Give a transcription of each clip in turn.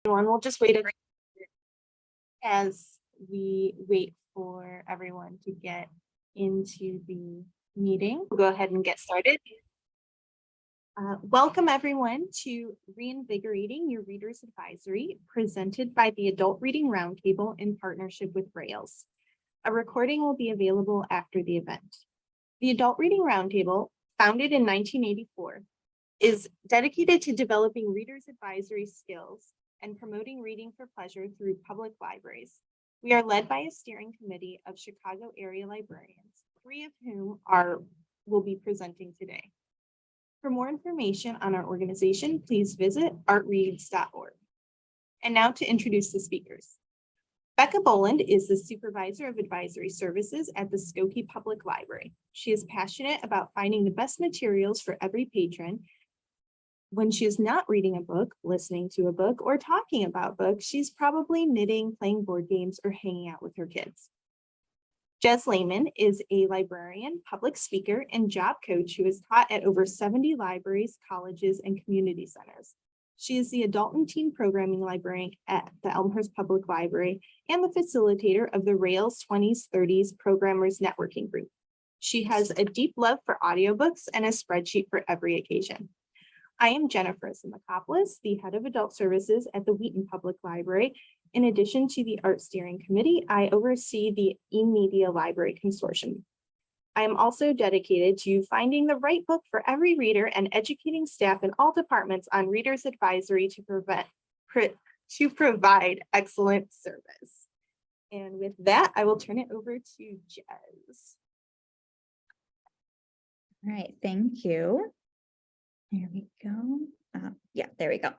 We'll just wait as we wait for everyone to get into the meeting. We'll go ahead and get started. Welcome everyone to Reinvigorating Your Reader's Advisory, presented by the Adult Reading Roundtable in partnership with Rails. A recording will be available after the event. The Adult Reading Roundtable, founded in 1984, is dedicated to developing readers' advisory skills and promoting reading for pleasure through public libraries. We are led by a steering committee of Chicago area librarians, 3 of whom will be presenting today. For more information on our organization, please visit artreads.org. And now to introduce the speakers. Becca Boland is the Supervisor of Advisory Services at the Skokie Public Library. She is passionate about finding the best materials for every patron. When she is not reading a book, listening to a book, or talking about books, she's probably knitting, playing board games, or hanging out with her kids. Jez Layman is a librarian, public speaker, and job coach who has taught at over 70 libraries, colleges, and community centers. She is the Adult Teen Programming Librarian at the Elmhurst Public Library and the facilitator of the Rails 20s 30s Programmers Networking Group. She has a deep love for audiobooks and a spreadsheet for every occasion. I am Jennifer Simakopoulos, the head of adult services at the Wheaton Public Library. In addition to the art steering committee, I oversee the eMedia Library Consortium. I am also dedicated to finding the right book for every reader and educating staff in all departments on readers' advisory to provide excellent service. And with that, I will turn it over to Jez. All right, thank you. There we go. Yeah, there we go.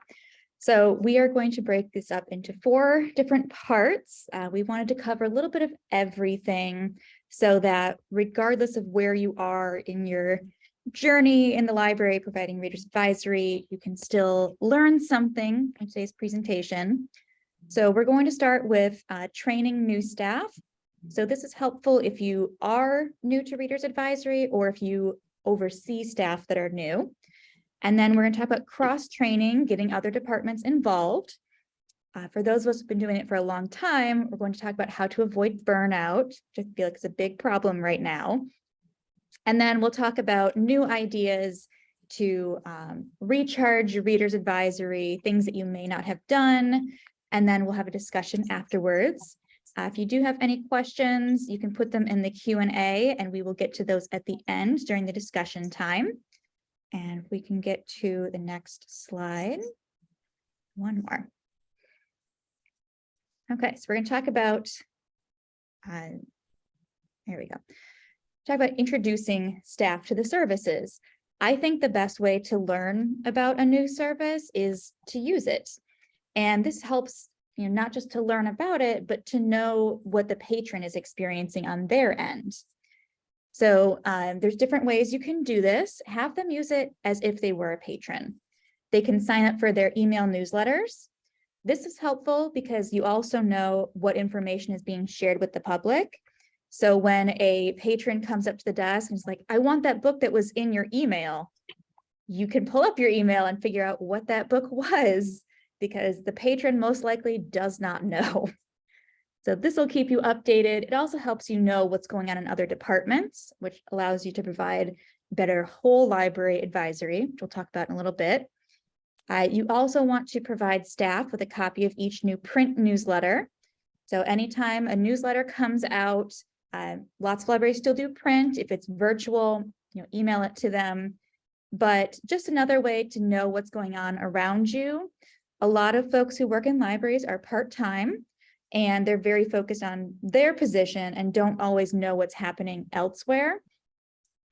So we are going to break this up into 4 different parts. We wanted to cover a little bit of everything so that regardless of where you are in your journey in the library providing readers advisory, you can still learn something from today's presentation. So we're going to start with training new staff. So this is helpful if you are new to readers advisory or if you oversee staff that are new. And then we're going to talk about cross-training, getting other departments involved. For those of us who've been doing it for a long time, we're going to talk about how to avoid burnout, which I feel like is a big problem right now. And then we'll talk about new ideas to recharge your readers advisory, things that you may not have done. And then we'll have a discussion afterwards. If you do have any questions, you can put them in the Q&A and we will get to those at the end during the discussion time. And if we can get to the next slide, one more. Okay, so we're going to talk about, here we go. Talk about introducing staff to the services. I think the best way to learn about a new service is to use it. And this helps, not just to learn about it, but to know what the patron is experiencing on their end. So there's different ways you can do this. Have them use it as if they were a patron. They can sign up for their email newsletters. This is helpful because you also know what information is being shared with the public. So when a patron comes up to the desk and is like, I want that book that was in your email, you can pull up your email and figure out what that book was because the patron most likely does not know. So this will keep you updated. It also helps you know what's going on in other departments, which allows you to provide better whole library advisory, which we'll talk about in a little bit. You also want to provide staff with a copy of each new print newsletter. So anytime a newsletter comes out, lots of libraries still do print. If it's virtual, email it to them. But just another way to know what's going on around you. A lot of folks who work in libraries are part-time. And they're very focused on their position and don't always know what's happening elsewhere.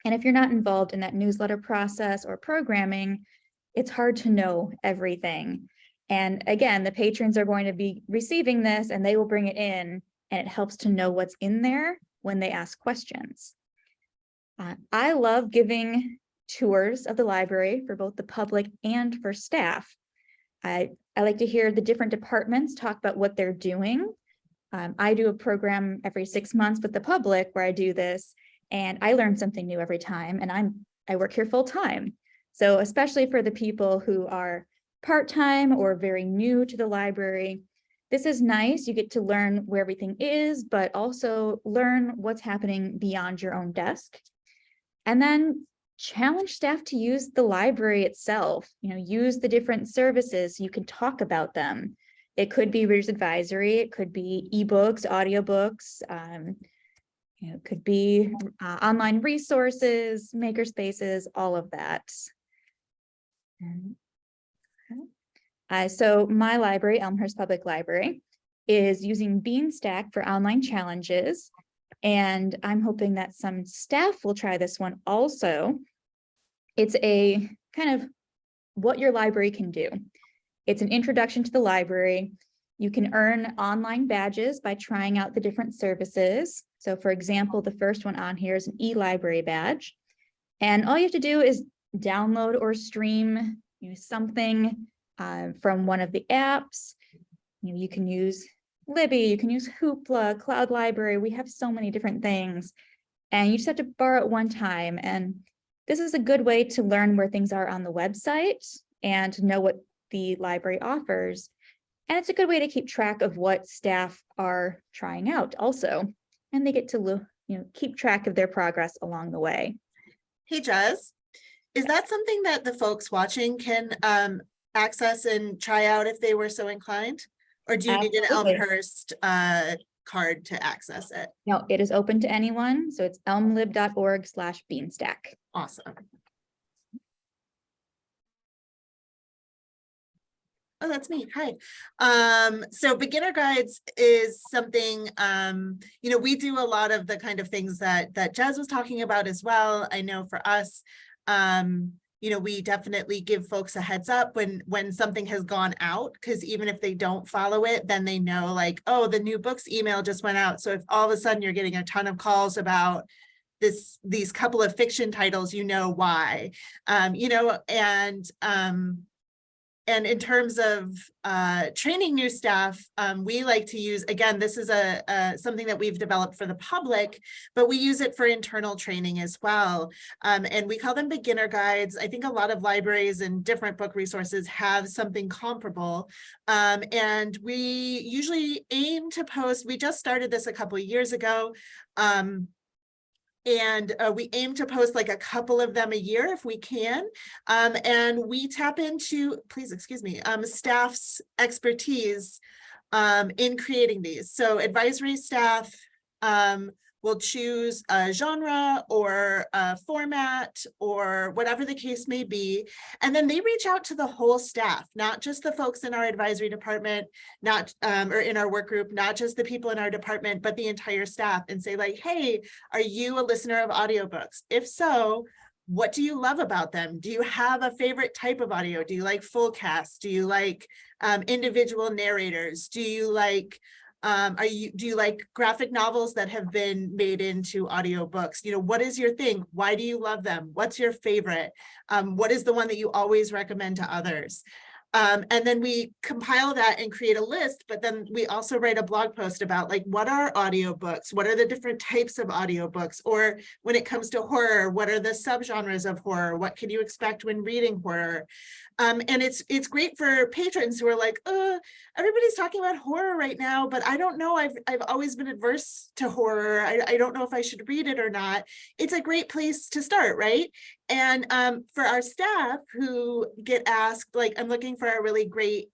And if you're not involved in that newsletter process or programming, it's hard to know everything. And again, the patrons are going to be receiving this and they will bring it in and it helps to know what's in there when they ask questions. I love giving tours of the library for both the public and for staff. I like to hear the different departments talk about what they're doing. I do a program every 6 months with the public where I do this, and I learn something new every time, and I work here full time. So especially for the people who are part-time or very new to the library, this is nice. You get to learn where everything is, but also learn what's happening beyond your own desk. And then challenge staff to use the library itself, use the different services. You can talk about them. It could be Reader's Advisory, it could be ebooks, audiobooks, it could be online resources, makerspaces, all of that. So my library, Elmhurst Public Library, is using Beanstack for online challenges. And I'm hoping that some staff will try this one also. It's a kind of what your library can do. It's an introduction to the library. You can earn online badges by trying out the different services. So for example, the first one on here is an e-library badge. And all you have to do is download or stream something from one of the apps. You can use Libby, you can use Hoopla, Cloud Library. We have so many different things. And you just have to borrow it one time. And this is a good way to learn where things are on the website and to know what the library offers. And it's a good way to keep track of what staff are trying out also. And they get to keep track of their progress along the way. Hey, Jez, is that something that the folks watching can access and try out if they were so inclined? Or do you need an Elmhurst card to access it? No, it is open to anyone. So it's elmlib.org/beanstack. Awesome. Oh, that's me. Hi. So beginner guides is something, we do a lot of the kind of things that Jez was talking about as well. I know for us, we definitely give folks a heads up when something has gone out, because even if they don't follow it, then they know like, oh, the new books email just went out. So if all of a sudden you're getting a ton of calls about these couple of fiction titles, why, and in terms of training new staff, we like to use, again, this is something that we've developed for the public, but we use it for internal training as well. And we call them beginner guides. I think a lot of libraries and different book resources have something comparable. And we usually aim to post, we just started this a couple of years ago. And we aim to post like a couple of them a year if we can. And we tap into, please excuse me, staff's expertise in creating these. So advisory staff will choose a genre or a format or whatever the case may be. And then they reach out to the whole staff, not just the folks in our advisory department, not or in our work group, not just the people in our department, but the entire staff, and say like, hey, are you a listener of audiobooks? If so, what do you love about them? Do you have a favorite type of audio? Do you like full cast? Do you like individual narrators? Do you like do you like graphic novels that have been made into audiobooks? What is your thing? Why do you love them? What's your favorite? What is the one that you always recommend to others? And then we compile that and create a list, but then we also write a blog post about like, what are audiobooks? What are the different types of audiobooks? Or when it comes to horror, what are the subgenres of horror? What can you expect when reading horror? And it's great for patrons who are like, everybody's talking about horror right now, but I don't know. I've always been adverse to horror. I don't know if I should read it or not. It's a great place to start, right? And for our staff who get asked, like, I'm looking for a really great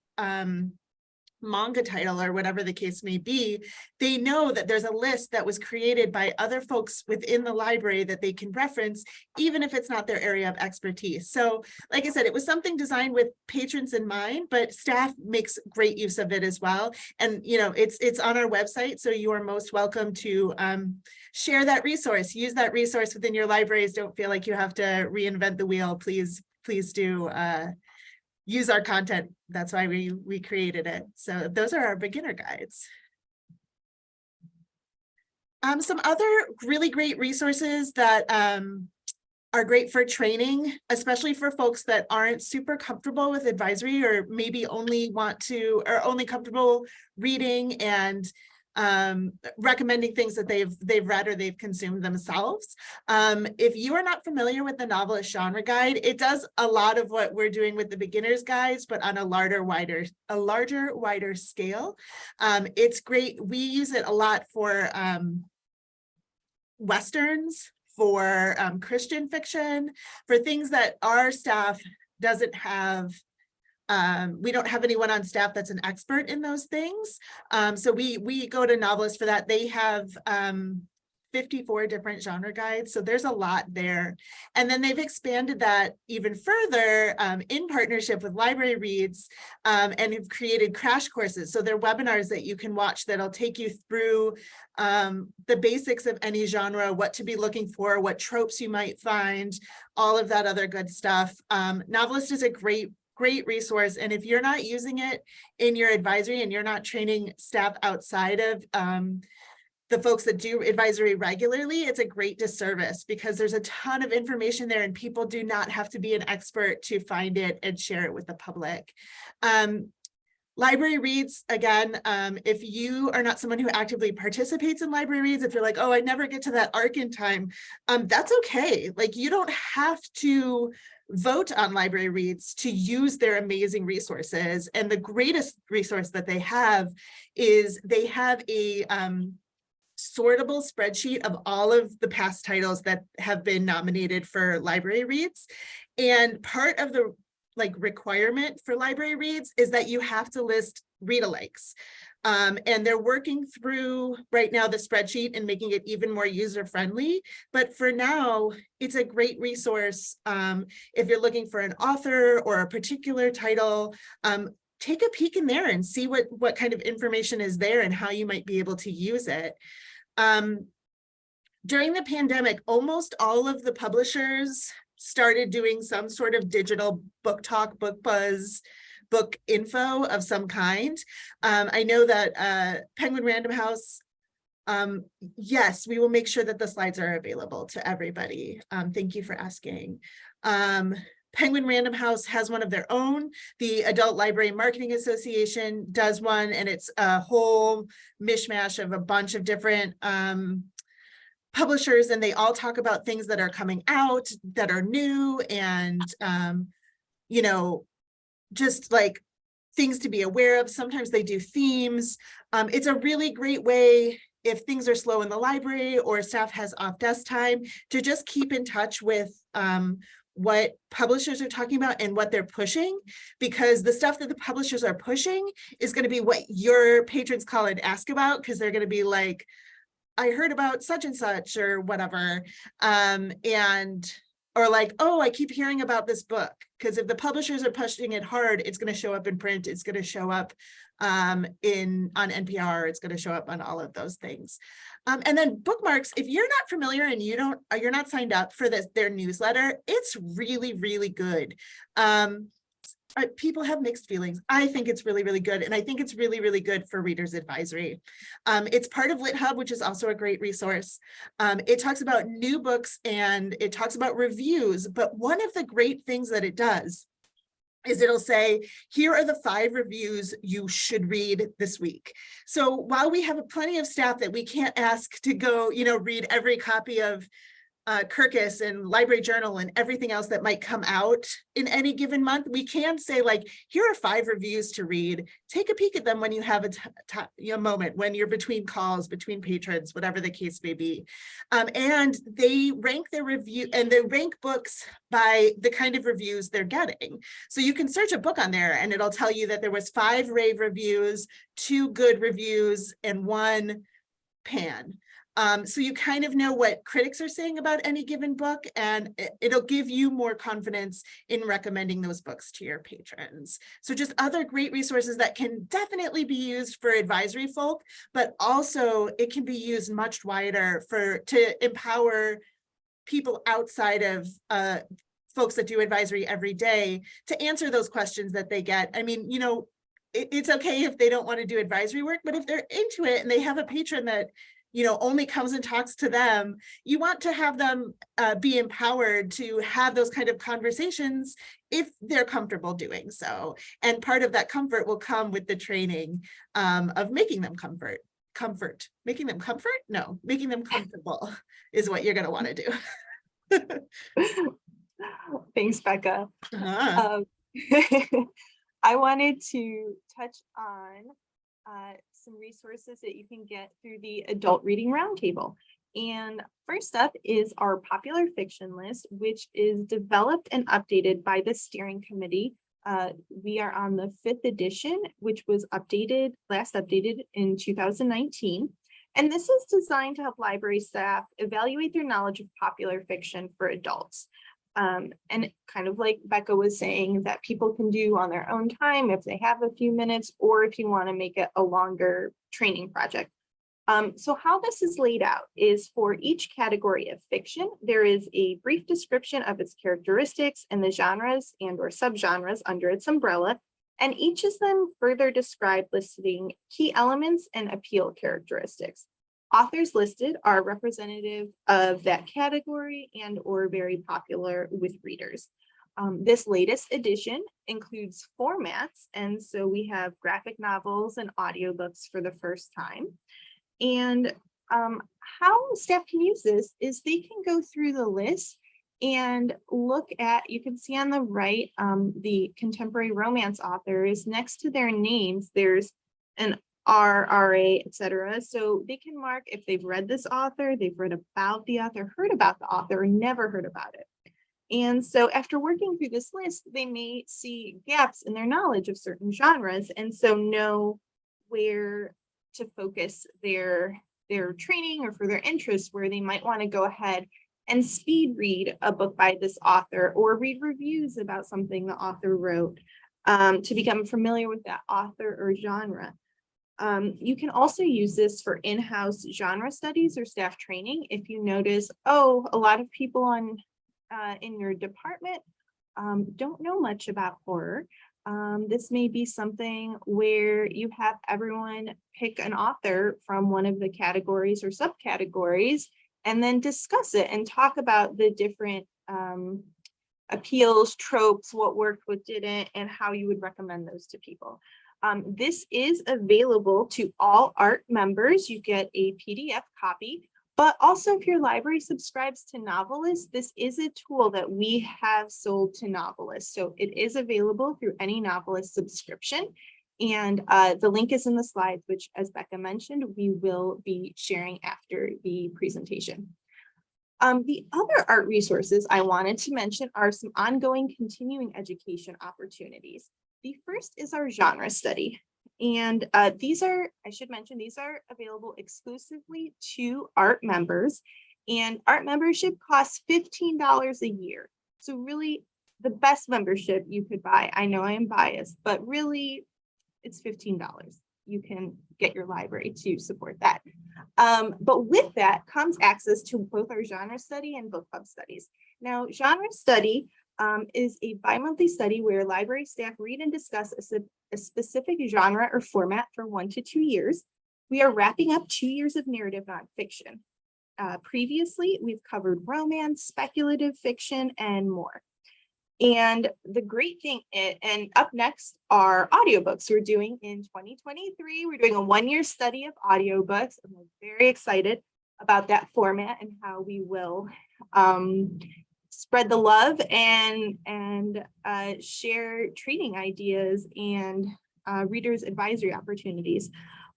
manga title or whatever the case may be, they know that there's a list that was created by other folks within the library that they can reference, even if it's not their area of expertise. So like I said, it was something designed with patrons in mind, but staff makes great use of it as well. And it's on our website, so you are most welcome to share that resource, use that resource within your libraries. Don't feel like you have to reinvent the wheel. Please do use our content. That's why we created it. So those are our beginner guides. Some other really great resources that are great for training, especially for folks that aren't super comfortable with advisory, or maybe only comfortable reading and recommending things that they've read or they've consumed themselves. If you are not familiar with the Novelist Genre Guide, it does a lot of what we're doing with the beginner's guides, but on a larger, wider scale. It's great. We use it a lot for Westerns, for Christian fiction, for things that our staff doesn't have. We don't have anyone on staff that's an expert in those things. So we go to Novelists for that. They have 54 different genre guides. So there's a lot there. And then they've expanded that even further in partnership with Library Reads, and have created crash courses. So they're webinars that you can watch that'll take you through the basics of any genre, what to be looking for, what tropes you might find, all of that other good stuff. Novelist is a great resource. And if you're not using it in your advisory and you're not training staff outside of the folks that do advisory regularly, it's a great disservice because there's a ton of information there and people do not have to be an expert to find it and share it with the public. Library Reads, again, if you are not someone who actively participates in Library Reads, if you're like, oh, I never get to that arc in time, that's okay. Like, you don't have to vote on Library Reads to use their amazing resources. And the greatest resource that they have is they have a sortable spreadsheet of all of the past titles that have been nominated for Library Reads. And part of the requirement for Library Reads is that you have to list read-alikes. And they're working through right now the spreadsheet and making it even more user-friendly. But for now, it's a great resource. If you're looking for an author or a particular title, take a peek in there and see what kind of information is there and how you might be able to use it. During the pandemic, almost all of the publishers started doing some sort of digital book talk, book buzz, book info of some kind. I know that Penguin Random House, yes, we will make sure that the slides are available to everybody. Thank you for asking. Penguin Random House has one of their own. The Adult Library Marketing Association does one, and it's a whole mishmash of a bunch of different publishers, and they all talk about things that are coming out that are new and, you know, just like things to be aware of. Sometimes they do themes. It's a really great way if things are slow in the library or staff has off desk time to just keep in touch with what publishers are talking about and what they're pushing, because the stuff that the publishers are pushing is going to be what your patrons call and ask about, because they're going to be like, I heard about such and such or whatever. Or like, oh, I keep hearing about this book. Because if the publishers are pushing it hard, it's going to show up in print. It's going to show up on NPR. It's going to show up on all of those things. And then bookmarks, if you're not familiar and you're not signed up for their newsletter, it's really, really good. People have mixed feelings. I think it's really, really good. And I think it's really, really good for Reader's Advisory. It's part of LitHub, which is also a great resource. It talks about new books and it talks about reviews. But one of the great things that it does is it'll say, here are the 5 reviews you should read this week. So while we have plenty of staff that we can't ask to go, read every copy of Kirkus and Library Journal and everything else that might come out in any given month, we can say, like, here are 5 reviews to read. Take a peek at them when you have a moment, when you're between calls, between patrons, whatever the case may be. And they rank their review, and they rank books by the kind of reviews they're getting. So you can search a book on there and it'll tell you that there was 5 rave reviews, 2 good reviews, and 1 pan. So you kind of know what critics are saying about any given book, and it'll give you more confidence in recommending those books to your patrons. So just other great resources that can definitely be used for advisory folk, but also it can be used much wider to empower people outside of folks that do advisory every day to answer those questions that they get. I mean, it's okay if they don't want to do advisory work, but if they're into it and they have a patron that only comes and talks to them, you want to have them be empowered to have those kind of conversations if they're comfortable doing so. And part of that comfort will come with the training of making them comfort. Making them comfort? No, making them comfortable is what you're going to want to do. Thanks, Becca. Uh-huh. I wanted to touch on some resources that you can get through the Adult Reading Roundtable. And first up is our popular fiction list, which is developed and updated by the steering committee. We are on the 5th edition, which was last updated in 2019. And this is designed to help library staff evaluate their knowledge of popular fiction for adults. And kind of like Becca was saying, that people can do on their own time if they have a few minutes, or if you want to make it a longer training project. So how this is laid out is for each category of fiction, there is a brief description of its characteristics and the genres and or subgenres under its umbrella, and each is then further described, listing key elements and appeal characteristics. Authors listed are representative of that category and or very popular with readers. This latest edition includes formats, and so we have graphic novels and audiobooks for the first time. And how staff can use this is they can go through the list and look at, you can see on the right, the contemporary romance authors. Next to their names, there's an RRA, etc. So they can mark if they've read this author, they've read about the author, heard about the author, or never heard about it. And so after working through this list, they may see gaps in their knowledge of certain genres, and so know where to focus their training or for their interests, where they might want to go ahead and speed read a book by this author or read reviews about something the author wrote, to become familiar with that author or genre. You can also use this for in-house genre studies or staff training. If you notice, a lot of people in your department don't know much about horror. This may be something where you have everyone pick an author from one of the categories or subcategories and then discuss it and talk about the different appeals, tropes, what worked, what didn't, and how you would recommend those to people. This is available to all ART members. You get a PDF copy. But also, if your library subscribes to Novelists, this is a tool that we have sold to Novelists. So it is available through any Novelist subscription. And the link is in the slides, which, as Becca mentioned, we will be sharing after the presentation. The other art resources I wanted to mention are some ongoing continuing education opportunities. The first is our genre study. And these are, I should mention, these are available exclusively to ART members, and ART membership costs $15 a year. So really the best membership you could buy. I know I am biased, but really it's $15. You can get your library to support that. But with that comes access to both our genre study and book club studies. Now, genre study is a bi-monthly study where library staff read and discuss a specific genre or format for 1 to 2 years. We are wrapping up 2 years of narrative nonfiction. Previously, we've covered romance, speculative fiction, and more. And the great thing, and up next are audiobooks. We're doing in 2023, we're doing a 1-year study of audiobooks. And we're very excited about that format and how we will spread the love and share training ideas and readers advisory opportunities.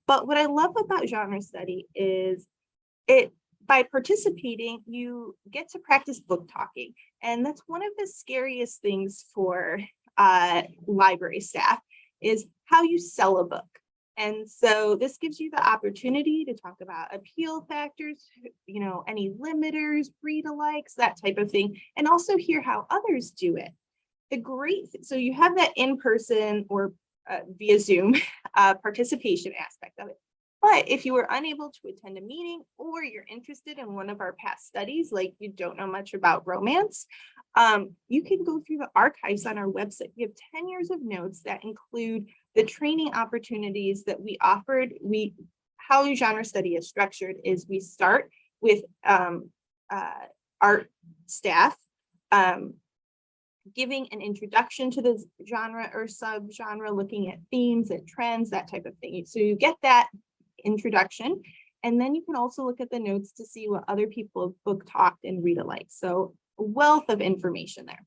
But what I love about genre study is by participating, you get to practice book talking. And that's one of the scariest things for library staff, is how you sell a book. And so this gives you the opportunity to talk about appeal factors, any limiters, read-alikes, that type of thing, and also hear how others do it. So you have that in-person or via Zoom participation aspect of it. But if you were unable to attend a meeting, or you're interested in one of our past studies, like you don't know much about romance, you can go through the archives on our website. We have 10 years of notes that include the training opportunities that we offered. How genre study is structured is we start with art staff giving an introduction to the genre or subgenre, looking at themes and trends, that type of thing. So you get that introduction. And then you can also look at the notes to see what other people have book talked and read alike. So a wealth of information there.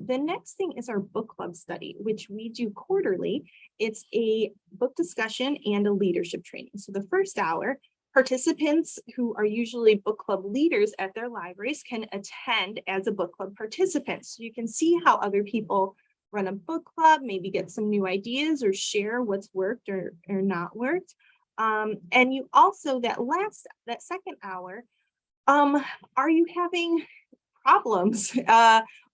The next thing is our book club study, which we do quarterly. It's a book discussion and a leadership training. So the first hour, participants who are usually book club leaders at their libraries can attend as a book club participant. So you can see how other people run a book club, maybe get some new ideas or share what's worked or not worked. And you also, that second hour, are you having problems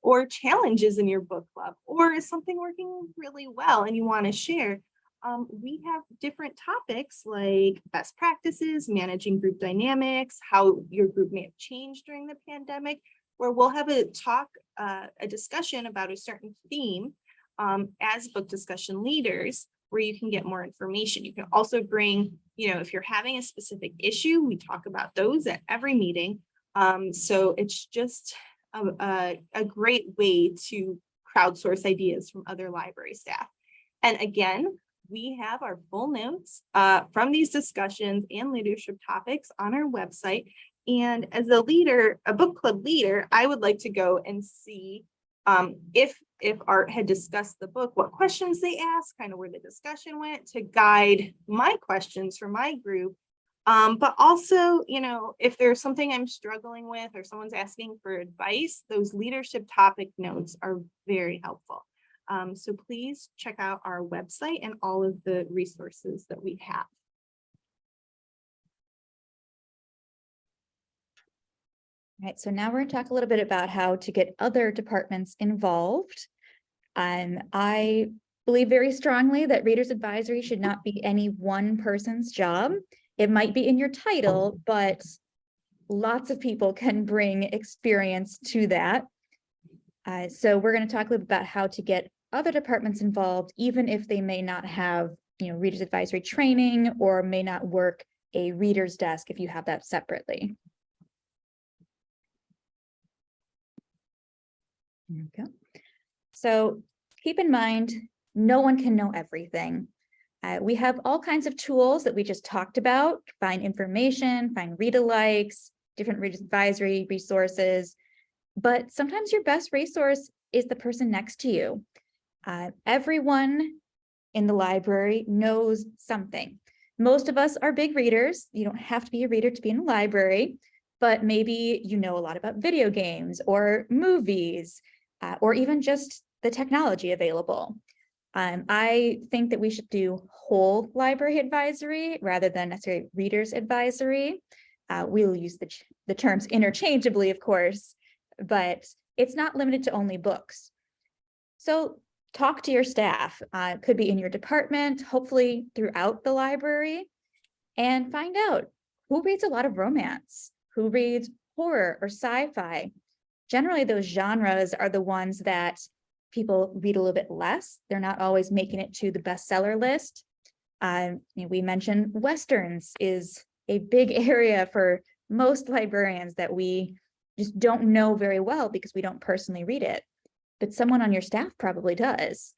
or challenges in your book club, or is something working really well and you want to share? We have different topics like best practices, managing group dynamics, how your group may have changed during the pandemic, where we'll have a discussion about a certain theme as book discussion leaders, where you can get more information. You can also bring, if you're having a specific issue, we talk about those at every meeting. So it's just a great way to crowdsource ideas from other library staff. And again, we have our full notes from these discussions and leadership topics on our website. And as a leader, a book club leader, I would like to go and see if Art had discussed the book, what questions they asked, kind of where the discussion went, to guide my questions for my group. But also, if there's something I'm struggling with or someone's asking for advice, those leadership topic notes are very helpful. So please check out our website and all of the resources that we have. All right, so now we're going to talk a little bit about how to get other departments involved. I believe very strongly that Readers Advisory should not be any one person's job. It might be in your title, but lots of people can bring experience to that. So we're going to talk a little bit about how to get other departments involved, even if they may not have, Readers Advisory training or may not work a reader's desk if you have that separately. There we go. So keep in mind, no one can know everything. We have all kinds of tools that we just talked about, find information, find read-alikes, different Readers Advisory resources, but sometimes your best resource is the person next to you. Everyone in the library knows something. Most of us are big readers. You don't have to be a reader to be in the library, but maybe you know a lot about video games or movies, or even just the technology available. I think that we should do whole library advisory rather than necessarily readers advisory. We'll use the terms interchangeably, of course, but it's not limited to only books. So talk to your staff. It could be in your department, hopefully throughout the library, and find out who reads a lot of romance, who reads horror or sci-fi. Generally, those genres are the ones that people read a little bit less. They're not always making it to the bestseller list. We mentioned Westerns is a big area for most librarians that we just don't know very well because we don't personally read it, but someone on your staff probably does.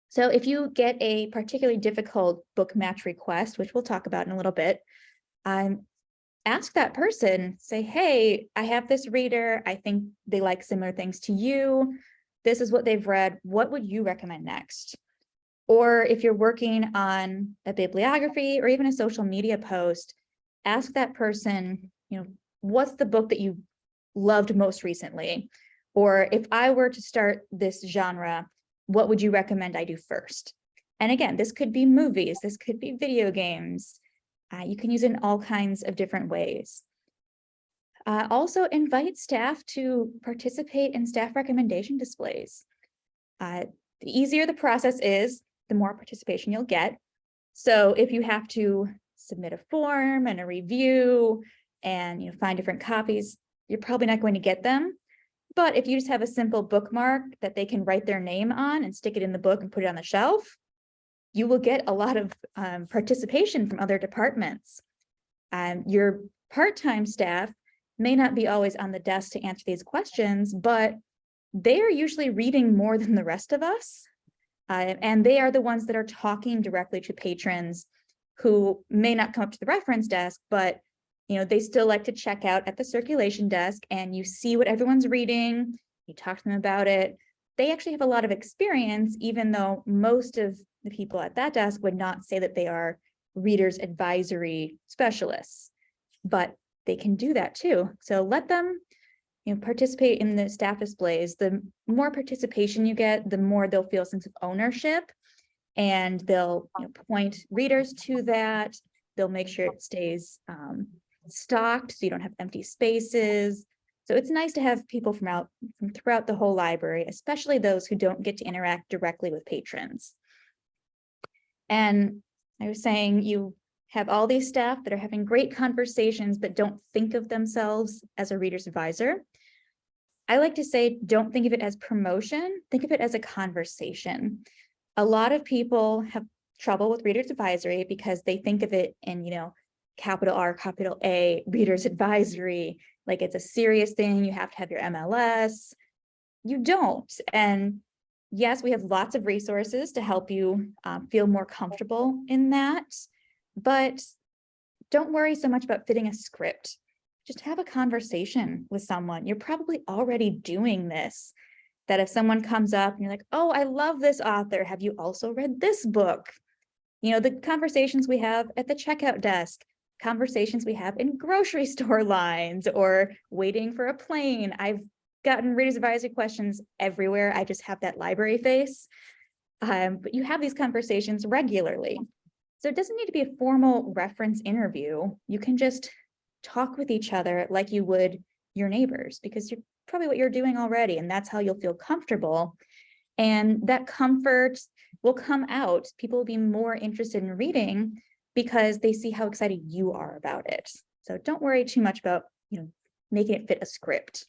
So if you get a particularly difficult book match request, which we'll talk about in a little bit, ask that person, say, hey, I have this reader. I think they like similar things to you. This is what they've read. What would you recommend next? Or if you're working on a bibliography or even a social media post, ask that person, what's the book that you loved most recently? Or if I were to start this genre, what would you recommend I do first? And again, this could be movies, this could be video games. You can use it in all kinds of different ways. Also invite staff to participate in staff recommendation displays. The easier the process is, the more participation you'll get. So if you have to submit a form and a review and find different copies, you're probably not going to get them. But if you just have a simple bookmark that they can write their name on and stick it in the book and put it on the shelf, you will get a lot of participation from other departments. Your part-time staff may not be always on the desk to answer these questions, but they are usually reading more than the rest of us. And they are the ones that are talking directly to patrons who may not come up to the reference desk, but they still like to check out at the circulation desk, and you see what everyone's reading, you talk to them about it. They actually have a lot of experience, even though most of the people at that desk would not say that they are readers advisory specialists, but they can do that too. So let them participate in the staff displays. The more participation you get, the more they'll feel a sense of ownership, and they'll point readers to that. They'll make sure it stays stocked so you don't have empty spaces. So it's nice to have people from throughout the whole library, especially those who don't get to interact directly with patrons. And I was saying, you have all these staff that are having great conversations but don't think of themselves as a reader's advisor. I like to say, don't think of it as promotion, think of it as a conversation. A lot of people have trouble with reader's advisory because they think of it in, capital R, capital A, reader's advisory, like it's a serious thing, you have to have your MLS. You don't. And yes, we have lots of resources to help you feel more comfortable in that, but don't worry so much about fitting a script. Just have a conversation with someone. You're probably already doing this, that if someone comes up and you're like, oh, I love this author, have you also read this book? The conversations we have at the checkout desk, conversations we have in grocery store lines or waiting for a plane. I've gotten readers advisory questions everywhere. I just have that library face. But you have these conversations regularly. So it doesn't need to be a formal reference interview. You can just talk with each other like you would your neighbors, because you're probably what you're doing already, and that's how you'll feel comfortable. And that comfort will come out. People will be more interested in reading because they see how excited you are about it. So don't worry too much about, making it fit a script.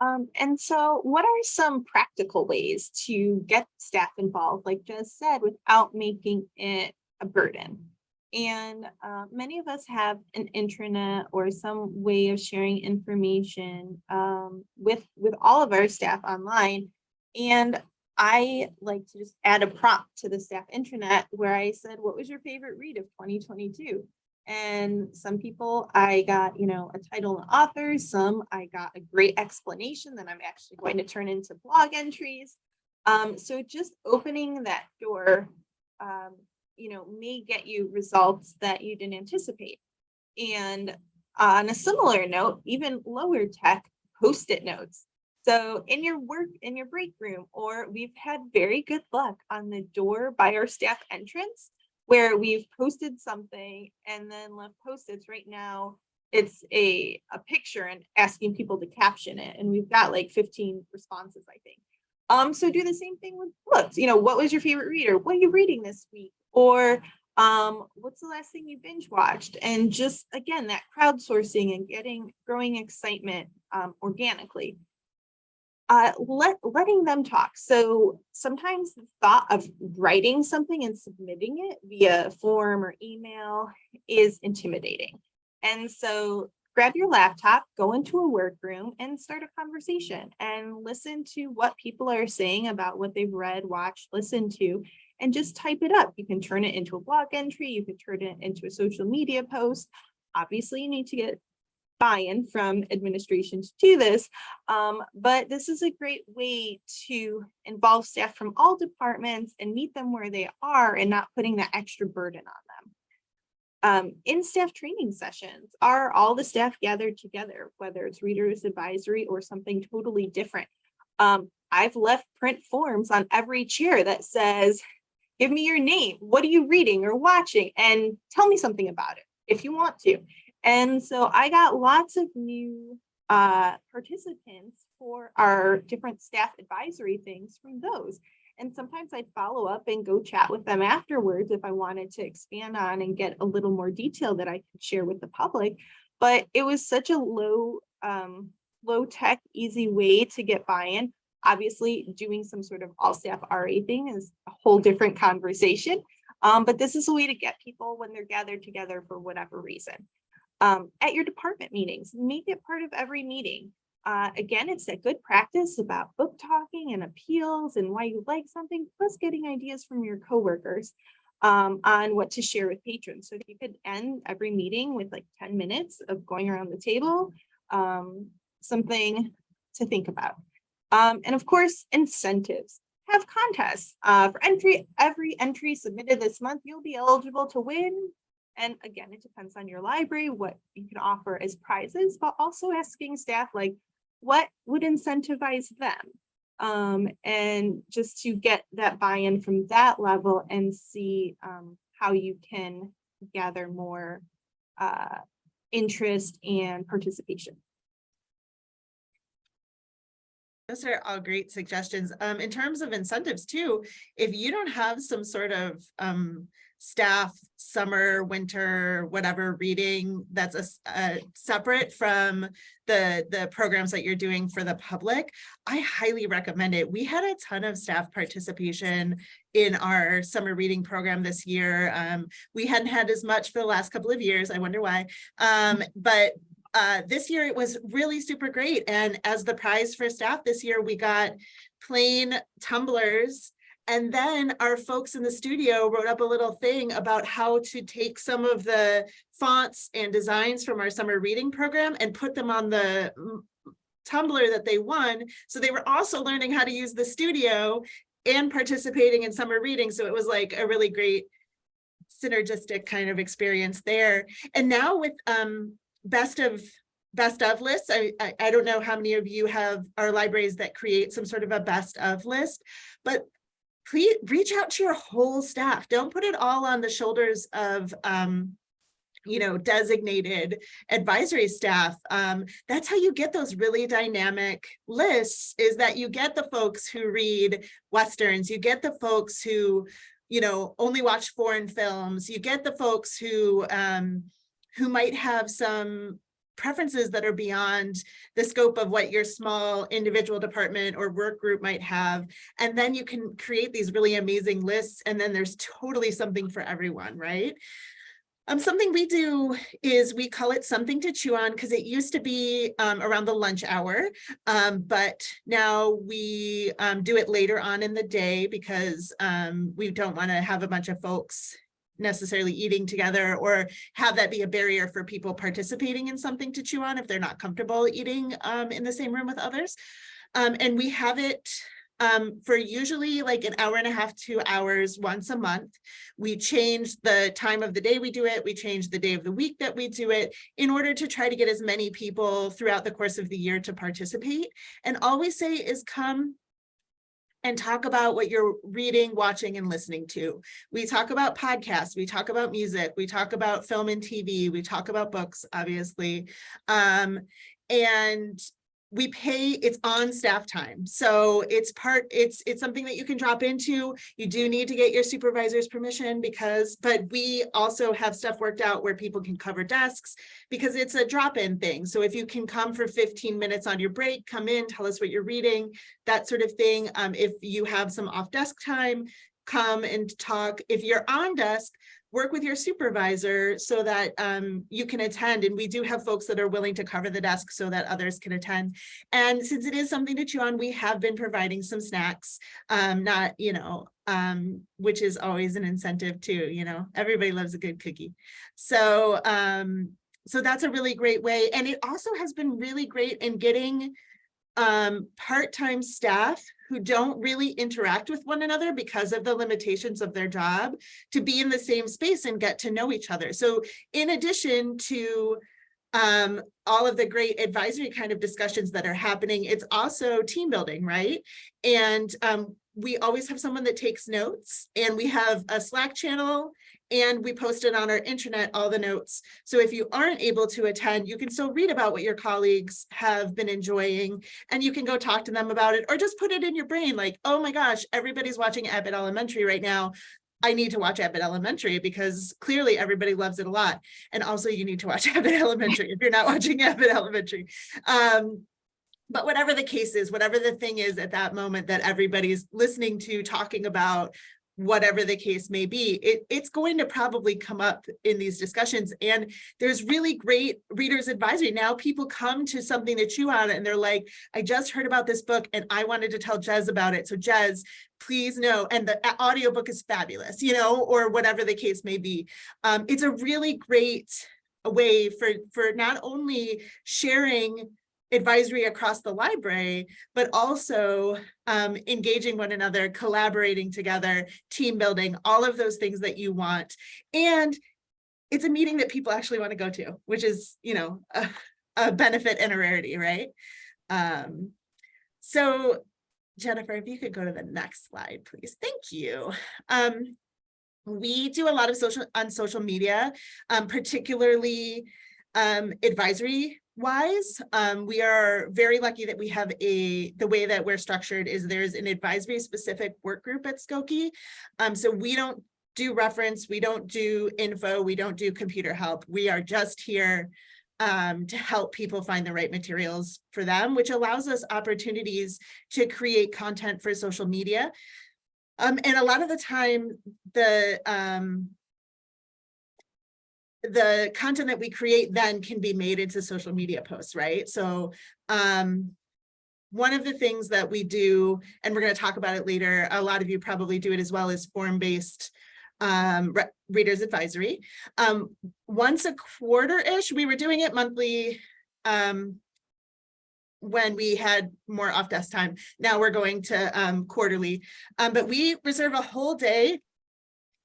And so what are some practical ways to get staff involved, like Jez said, without making it a burden? And many of us have an intranet or some way of sharing information with all of our staff online. And I like to just add a prompt to the staff intranet where I said, what was your favorite read of 2022? And some people I got, a title and author, some I got a great explanation that I'm actually going to turn into blog entries. So just opening that door, may get you results that you didn't anticipate. And on a similar note, even lower tech, Post-it notes. So in your break room, or we've had very good luck on the door by our staff entrance where we've posted something and then left Post-its. Right now, it's a picture and asking people to caption it. And we've got like 15 responses, I think. So do the same thing with books. What was your favorite reader? What are you reading this week? Or what's the last thing you binge watched? And just, again, that crowdsourcing and growing excitement organically. Letting them talk. So sometimes the thought of writing something and submitting it via form or email is intimidating. And so grab your laptop, go into a workroom and start a conversation and listen to what people are saying about what they've read, watched, listened to, and just type it up. You can turn it into a blog entry. You can turn it into a social media post. Obviously, you need to get buy-in from administration to do this, but this is a great way to involve staff from all departments and meet them where they are and not putting that extra burden on them. In staff training sessions, are all the staff gathered together, whether it's readers advisory or something totally different? I've left print forms on every chair that says, give me your name, what are you reading or watching, and tell me something about it if you want to. And so I got lots of new participants for our different staff advisory things from those. And sometimes I'd follow up and go chat with them afterwards if I wanted to expand on and get a little more detail that I could share with the public. But it was such a low tech, easy way to get buy-in. Obviously, doing some sort of all staff RA thing is a whole different conversation. But this is a way to get people when they're gathered together for whatever reason. At your department meetings, make it part of every meeting. Again, it's a good practice about book talking and appeals and why you like something, plus getting ideas from your coworkers on what to share with patrons. So if you could end every meeting with like 10 minutes of going around the table, something to think about. And of course, incentives. Have contests. For every entry submitted this month, you'll be eligible to win. And again, it depends on your library, what you can offer as prizes, but also asking staff like, what would incentivize them? And just to get that buy-in from that level and see how you can gather more interest and participation. Those are all great suggestions. In terms of incentives too, if you don't have some sort of staff summer, winter, whatever reading that's separate from the programs that you're doing for the public, I highly recommend it. We had a ton of staff participation in our summer reading program this year. We hadn't had as much for the last couple of years. I wonder why. But this year it was really super great. And as the prize for staff this year, we got plain tumblers. And then our folks in the studio wrote up a little thing about how to take some of the fonts and designs from our summer reading program and put them on the tumbler that they won. So they were also learning how to use the studio and participating in summer reading. So it was like a really great synergistic kind of experience there. And now with best of lists, I don't know how many of you have our libraries that create some sort of a best of list, but please reach out to your whole staff. Don't put it all on the shoulders of designated advisory staff. That's how you get those really dynamic lists, is that you get the folks who read Westerns, you get the folks who only watch foreign films, you get the folks who might have some preferences that are beyond the scope of what your small individual department or work group might have. And then you can create these really amazing lists, and then there's totally something for everyone, right? Something we do is we call it something to chew on, because it used to be around the lunch hour, but now we do it later on in the day, because we don't want to have a bunch of folks necessarily eating together or have that be a barrier for people participating in something to chew on if they're not comfortable eating in the same room with others. And we have it for usually like an hour and a half, 2 hours once a month. We change the time of the day we do it. We change the day of the week that we do it in order to try to get as many people throughout the course of the year to participate. And all we say is come and talk about what you're reading, watching, and listening to. We talk about podcasts, we talk about music, we talk about film and TV, we talk about books, obviously. And we pay, it's on staff time. So it's something that you can drop into. You do need to get your supervisor's permission but we also have stuff worked out where people can cover desks, because it's a drop-in thing. So if you can come for 15 minutes on your break, come in, tell us what you're reading, that sort of thing. If you have some off-desk time, come and talk. If you're on desk, work with your supervisor so that you can attend. And we do have folks that are willing to cover the desk so that others can attend. And since it is something to chew on, we have been providing some snacks, which is always an incentive too. Everybody loves a good cookie. So that's a really great way. And it also has been really great in getting part-time staff who don't really interact with one another because of the limitations of their job to be in the same space and get to know each other. So in addition to all of the great advisory kind of discussions that are happening, it's also team building, right? And we always have someone that takes notes, and we have a Slack channel, and we post it on our intranet, all the notes. So if you aren't able to attend, you can still read about what your colleagues have been enjoying, and you can go talk to them about it, or just put it in your brain like, oh my gosh, everybody's watching Abbott Elementary right now. I need to watch Abbott Elementary because clearly everybody loves it a lot. And also you need to watch Abbott Elementary if you're not watching Abbott Elementary. But whatever the case is, whatever the thing is at that moment that everybody's listening to, talking about, whatever the case may be, it's going to probably come up in these discussions. And there's really great readers advisory. Now people come to something to chew on and they're like, I just heard about this book and I wanted to tell Jez about it. So Jez, please know, and the audiobook is fabulous, you know, or whatever the case may be. It's a really great way for not only sharing advisory across the library, but also engaging one another, collaborating together, team building, all of those things that you want. And it's a meeting that people actually want to go to, which is, you know, a benefit and a rarity, right? So Jennifer, if you could go to the next slide, please. Thank you. We do a lot of social media, particularly advisory wise. We are very lucky that we have the way that we're structured is there's an advisory specific work group at Skokie. So we don't do reference, we don't do info, we don't do computer help. We are just here to help people find the right materials for them, which allows us opportunities to create content for social media. And a lot of the time, the content that we create then can be made into social media posts, right? So one of the things that we do, and we're going to talk about it later, a lot of you probably do it as well, is form-based readers advisory. Once a quarter-ish, we were doing it monthly when we had more off-desk time. Now we're going to quarterly, but we reserve a whole day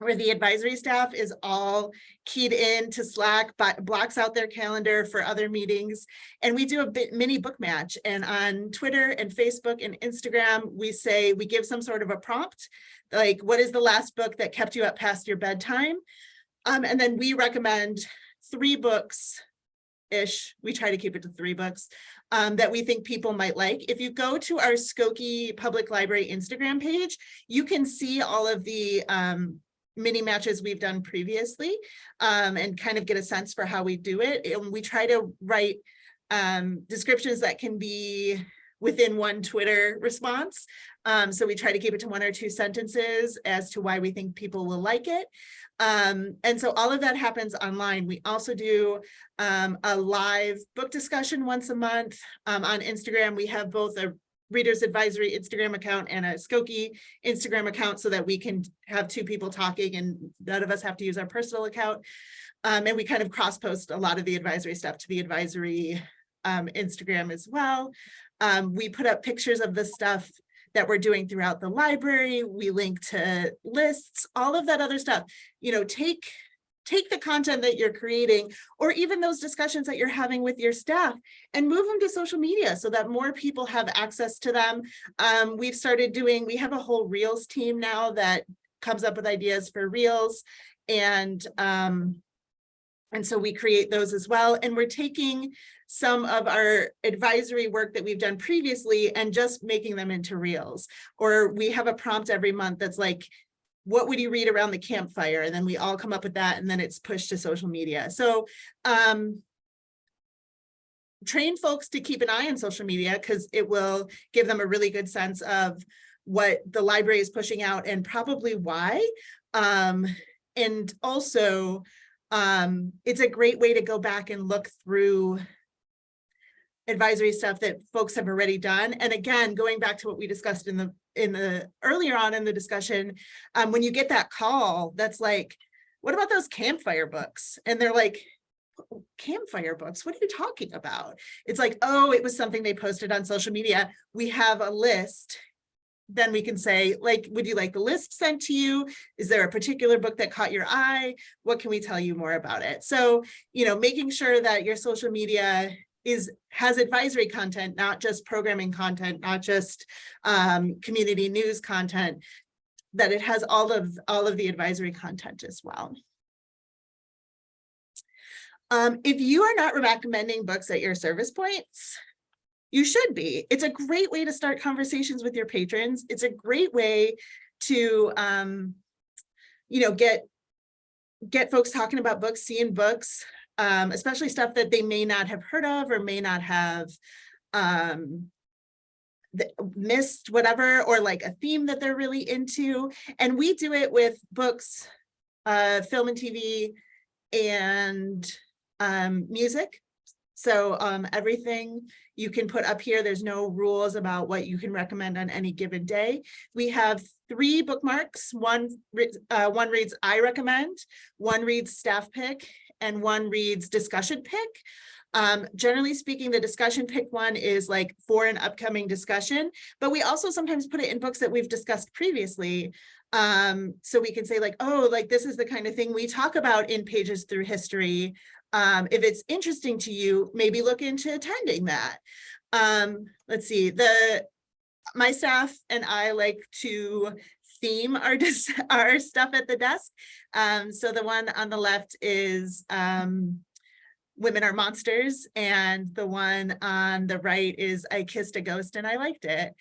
where the advisory staff is all keyed in to Slack, but blocks out their calendar for other meetings. And we do a mini book match. And on Twitter and Facebook and Instagram, we give some sort of a prompt, like what is the last book that kept you up past your bedtime? And then we recommend 3 books-ish. We try to keep it to 3 books that we think people might like. If you go to our Skokie Public Library Instagram page, you can see all of the mini matches we've done previously and kind of get a sense for how we do it. And we try to write descriptions that can be within one Twitter response. So we try to keep it to 1 or 2 sentences as to why we think people will like it. And so all of that happens online. We also do a live book discussion once a month. On Instagram, we have both a Readers Advisory Instagram account and a Skokie Instagram account so that we can have 2 people talking and none of us have to use our personal account. And we kind of cross-post a lot of the advisory stuff to the advisory Instagram as well. We put up pictures of the stuff that we're doing throughout the library. We link to lists, all of that other stuff. You know, take the content that you're creating or even those discussions that you're having with your staff and move them to social media so that more people have access to them. We have a whole Reels team now that comes up with ideas for Reels. And so we create those as well. And we're taking some of our advisory work that we've done previously and just making them into Reels. Or we have a prompt every month that's like, what would you read around the campfire? And then we all come up with that and then it's pushed to social media. So train folks to keep an eye on social media because it will give them a really good sense of what the library is pushing out and probably why. And also, it's a great way to go back and look through advisory stuff that folks have already done. And again, going back to what we discussed in the earlier on in the discussion, when you get that call, that's like, what about those campfire books? And they're like, campfire books, what are you talking about? It's like, oh, it was something they posted on social media. We have a list. Then we can say, like, would you like the list sent to you? Is there a particular book that caught your eye? What can we tell you more about it? So, you know, making sure that your social media has advisory content, not just programming content, not just community news content, that it has all of the advisory content as well. If you are not recommending books at your service points, you should be. It's a great way to start conversations with your patrons. It's a great way to, you know, get folks talking about books, seeing books, especially stuff that they may not have heard of or may not have missed whatever, or like a theme that they're really into. And we do it with books, film and TV, and music. So everything you can put up here. There's no rules about what you can recommend on any given day. We have 3 bookmarks. One reads I recommend, one reads staff pick, and one reads discussion pick. Generally speaking, the discussion pick one is like for an upcoming discussion, but we also sometimes put it in books that we've discussed previously. So we can say like, oh, like this is the kind of thing we talk about in Pages Through History. If it's interesting to you, maybe look into attending that. Let's see, my staff and I like to theme our stuff at the desk. So the one on the left is Women Are Monsters, and the one on the right is I Kissed a Ghost and I Liked It.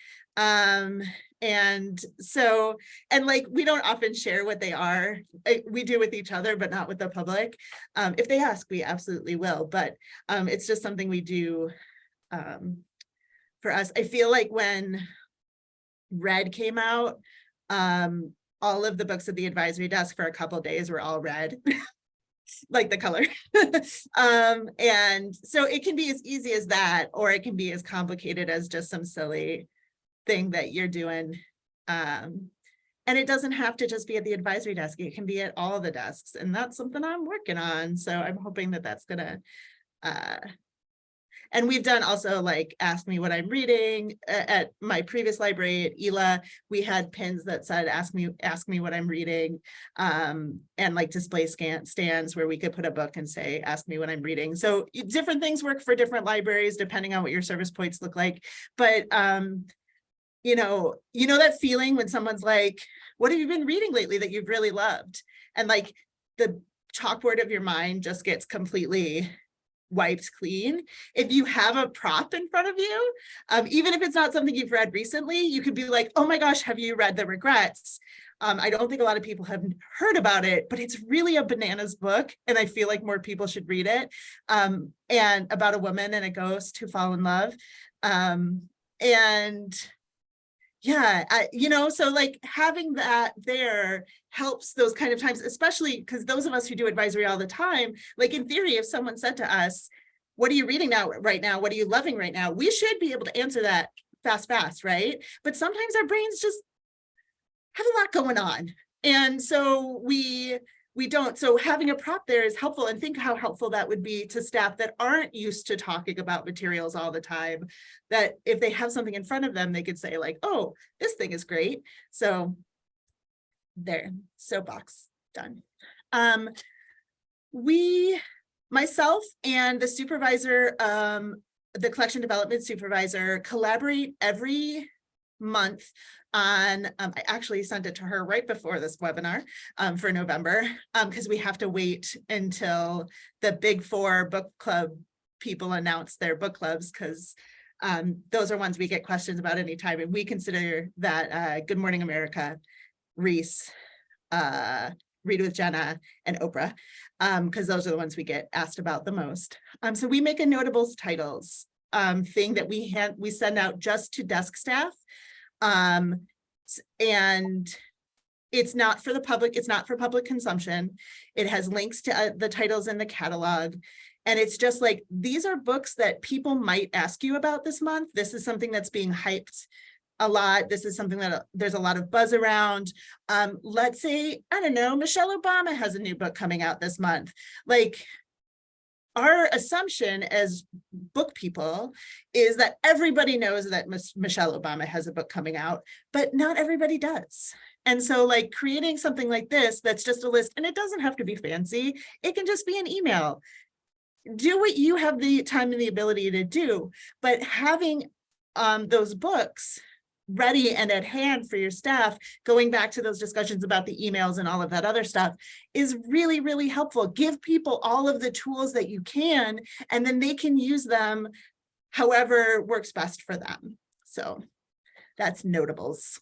And so, and like, we don't often share what they are. We do with each other, but not with the public. If they ask, we absolutely will, but it's just something we do for us. I feel like when Red came out, all of the books at the advisory desk for a couple of days were all red. Like the color. And so it can be as easy as that, or it can be as complicated as just some silly thing that you're doing. And it doesn't have to just be at the advisory desk. It can be at all the desks. And that's something I'm working on. So I'm hoping that that's gonna, and we've done also like ask me what I'm reading. At my previous library at ELA, we had pins that said ask me what I'm reading, and like display stands where we could put a book and say ask me what I'm reading. So different things work for different libraries depending on what your service points look like. But you know that feeling when someone's like, what have you been reading lately that you've really loved? And like the chalkboard of your mind just gets completely wiped clean. If you have a prop in front of you, even if it's not something you've read recently, you could be like, oh my gosh, have you read The Regrets? I don't think a lot of people have heard about it, but it's really a bananas book. And I feel like more people should read it. And about a woman and a ghost who fall in love. And yeah, so like having that there helps those kind of times, especially because those of us who do advisory all the time, like in theory, if someone said to us, what are you reading right now? What are you loving right now? We should be able to answer that fast, right? But sometimes our brains just have a lot going on. And so we don't. So having a prop there is helpful, and think how helpful that would be to staff that aren't used to talking about materials all the time, that if they have something in front of them, they could say like, oh, this thing is great. So there, soapbox done. Myself and the supervisor, the collection development supervisor, collaborate every month on, I actually sent it to her right before this webinar for November, because we have to wait until the big 4 book club people announce their book clubs, because those are ones we get questions about anytime. And we consider that Good Morning America, Reese, Read with Jenna, and Oprah, because those are the ones we get asked about the most. So we make a notables titles thing that we send out just to desk staff. And it's not for the public, it's not for public consumption. It has links to the titles in the catalog. And it's just like, these are books that people might ask you about this month. This is something that's being hyped a lot. This is something that there's a lot of buzz around. Let's say, I don't know, Michelle Obama has a new book coming out this month. Like, our assumption as book people is that everybody knows that Michelle Obama has a book coming out, but not everybody does. And so like creating something like this, that's just a list, and it doesn't have to be fancy. It can just be an email. Do what you have the time and the ability to do, but having those books ready and at hand for your staff, going back to those discussions about the emails and all of that other stuff, is really, really helpful. Give people all of the tools that you can, and then they can use them however works best for them. So that's notables.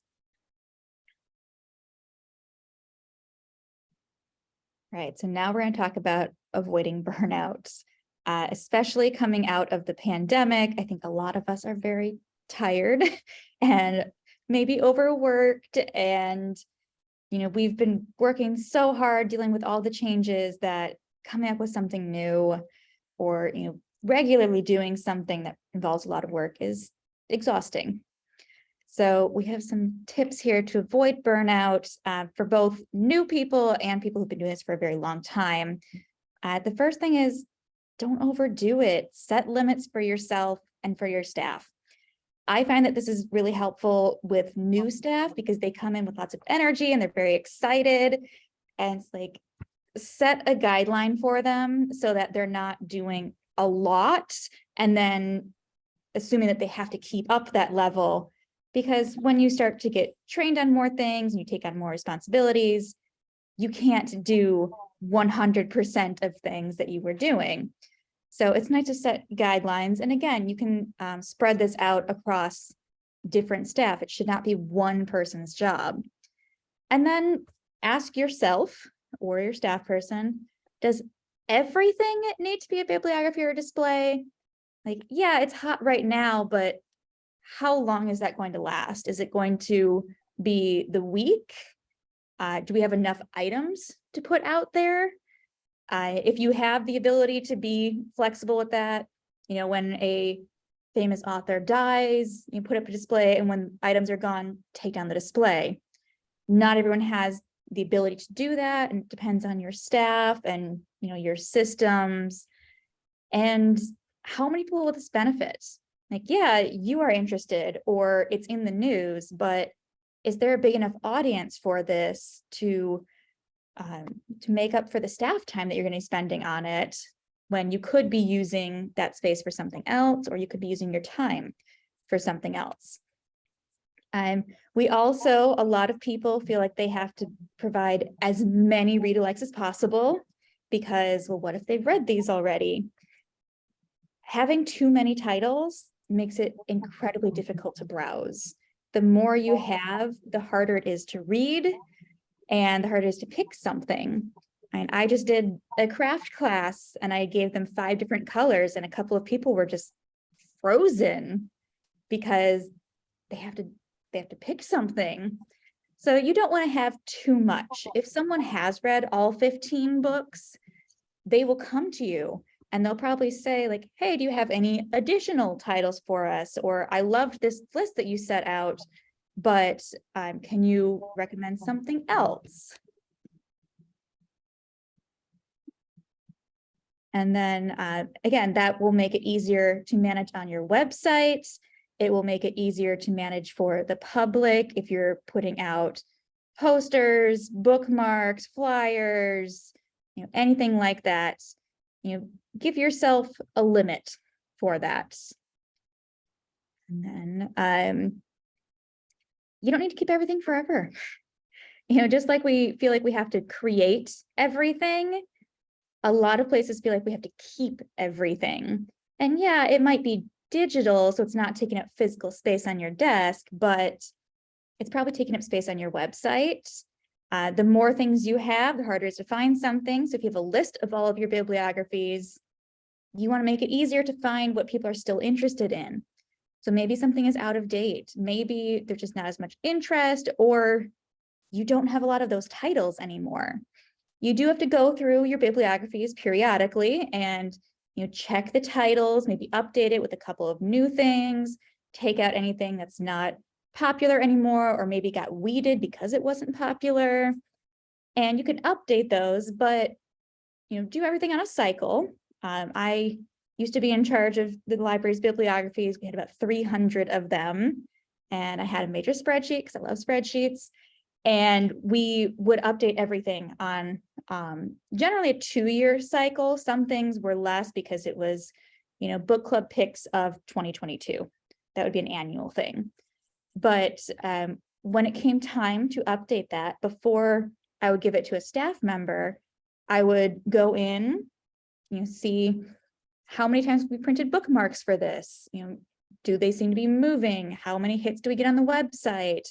Right, so now we're going to talk about avoiding burnout, especially coming out of the pandemic. I think a lot of us are very tired and maybe overworked, and we've been working so hard dealing with all the changes that coming up with something new or regularly doing something that involves a lot of work is exhausting. So we have some tips here to avoid burnout for both new people and people who've been doing this for a very long time. The first thing is, don't overdo it. Set limits for yourself and for your staff. I find that this is really helpful with new staff because they come in with lots of energy and they're very excited. And it's like, set a guideline for them so that they're not doing a lot and then assuming that they have to keep up that level. Because when you start to get trained on more things and you take on more responsibilities, you can't do 100% of things that you were doing. So it's nice to set guidelines. And again, you can spread this out across different staff. It should not be one person's job. And then ask yourself or your staff person, does everything need to be a bibliography or display? Like, yeah, it's hot right now, but how long is that going to last? Is it going to be the week? Do we have enough items to put out there? If you have the ability to be flexible with that, when a famous author dies, you put up a display, and when items are gone, take down the display. Not everyone has the ability to do that, and it depends on your staff and your systems and how many people will this benefit. Like, yeah, you are interested or it's in the news, but is there a big enough audience for this to make up for the staff time that you're going to be spending on it, when you could be using that space for something else, or you could be using your time for something else? We also, a lot of people feel like they have to provide as many read-alikes as possible because, well, what if they've read these already? Having too many titles makes it incredibly difficult to browse. The more you have, the harder it is to read and the harder it is to pick something. And I just did a craft class and I gave them 5 different colors, and a couple of people were just frozen because they have to pick something. So you don't want to have too much. If someone has read all 15 books, they will come to you and they'll probably say like, hey, do you have any additional titles for us? Or I loved this list that you set out, but can you recommend something else? And then again, that will make it easier to manage on your website. It will make it easier to manage for the public if you're putting out posters, bookmarks, flyers, anything like that. Give yourself a limit for that. And then you don't need to keep everything forever. Just like we feel like we have to create everything, a lot of places feel like we have to keep everything. And yeah, it might be digital, so it's not taking up physical space on your desk, but it's probably taking up space on your website. The more things you have, the harder it is to find something. So if you have a list of all of your bibliographies, you want to make it easier to find what people are still interested in. So maybe something is out of date. Maybe there's just not as much interest, or you don't have a lot of those titles anymore. You do have to go through your bibliographies periodically and check the titles, maybe update it with a couple of new things, take out anything that's not popular anymore, or maybe got weeded because it wasn't popular. And you can update those, but do everything on a cycle. I used to be in charge of the library's bibliographies. We had about 300 of them, and I had a major spreadsheet because I love spreadsheets. And we would update everything on generally a 2-year cycle. Some things were less because it was, book club picks of 2022. That would be an annual thing. But when it came time to update that, before I would give it to a staff member, I would go in, see how many times we printed bookmarks for this. Do they seem to be moving? How many hits do we get on the website?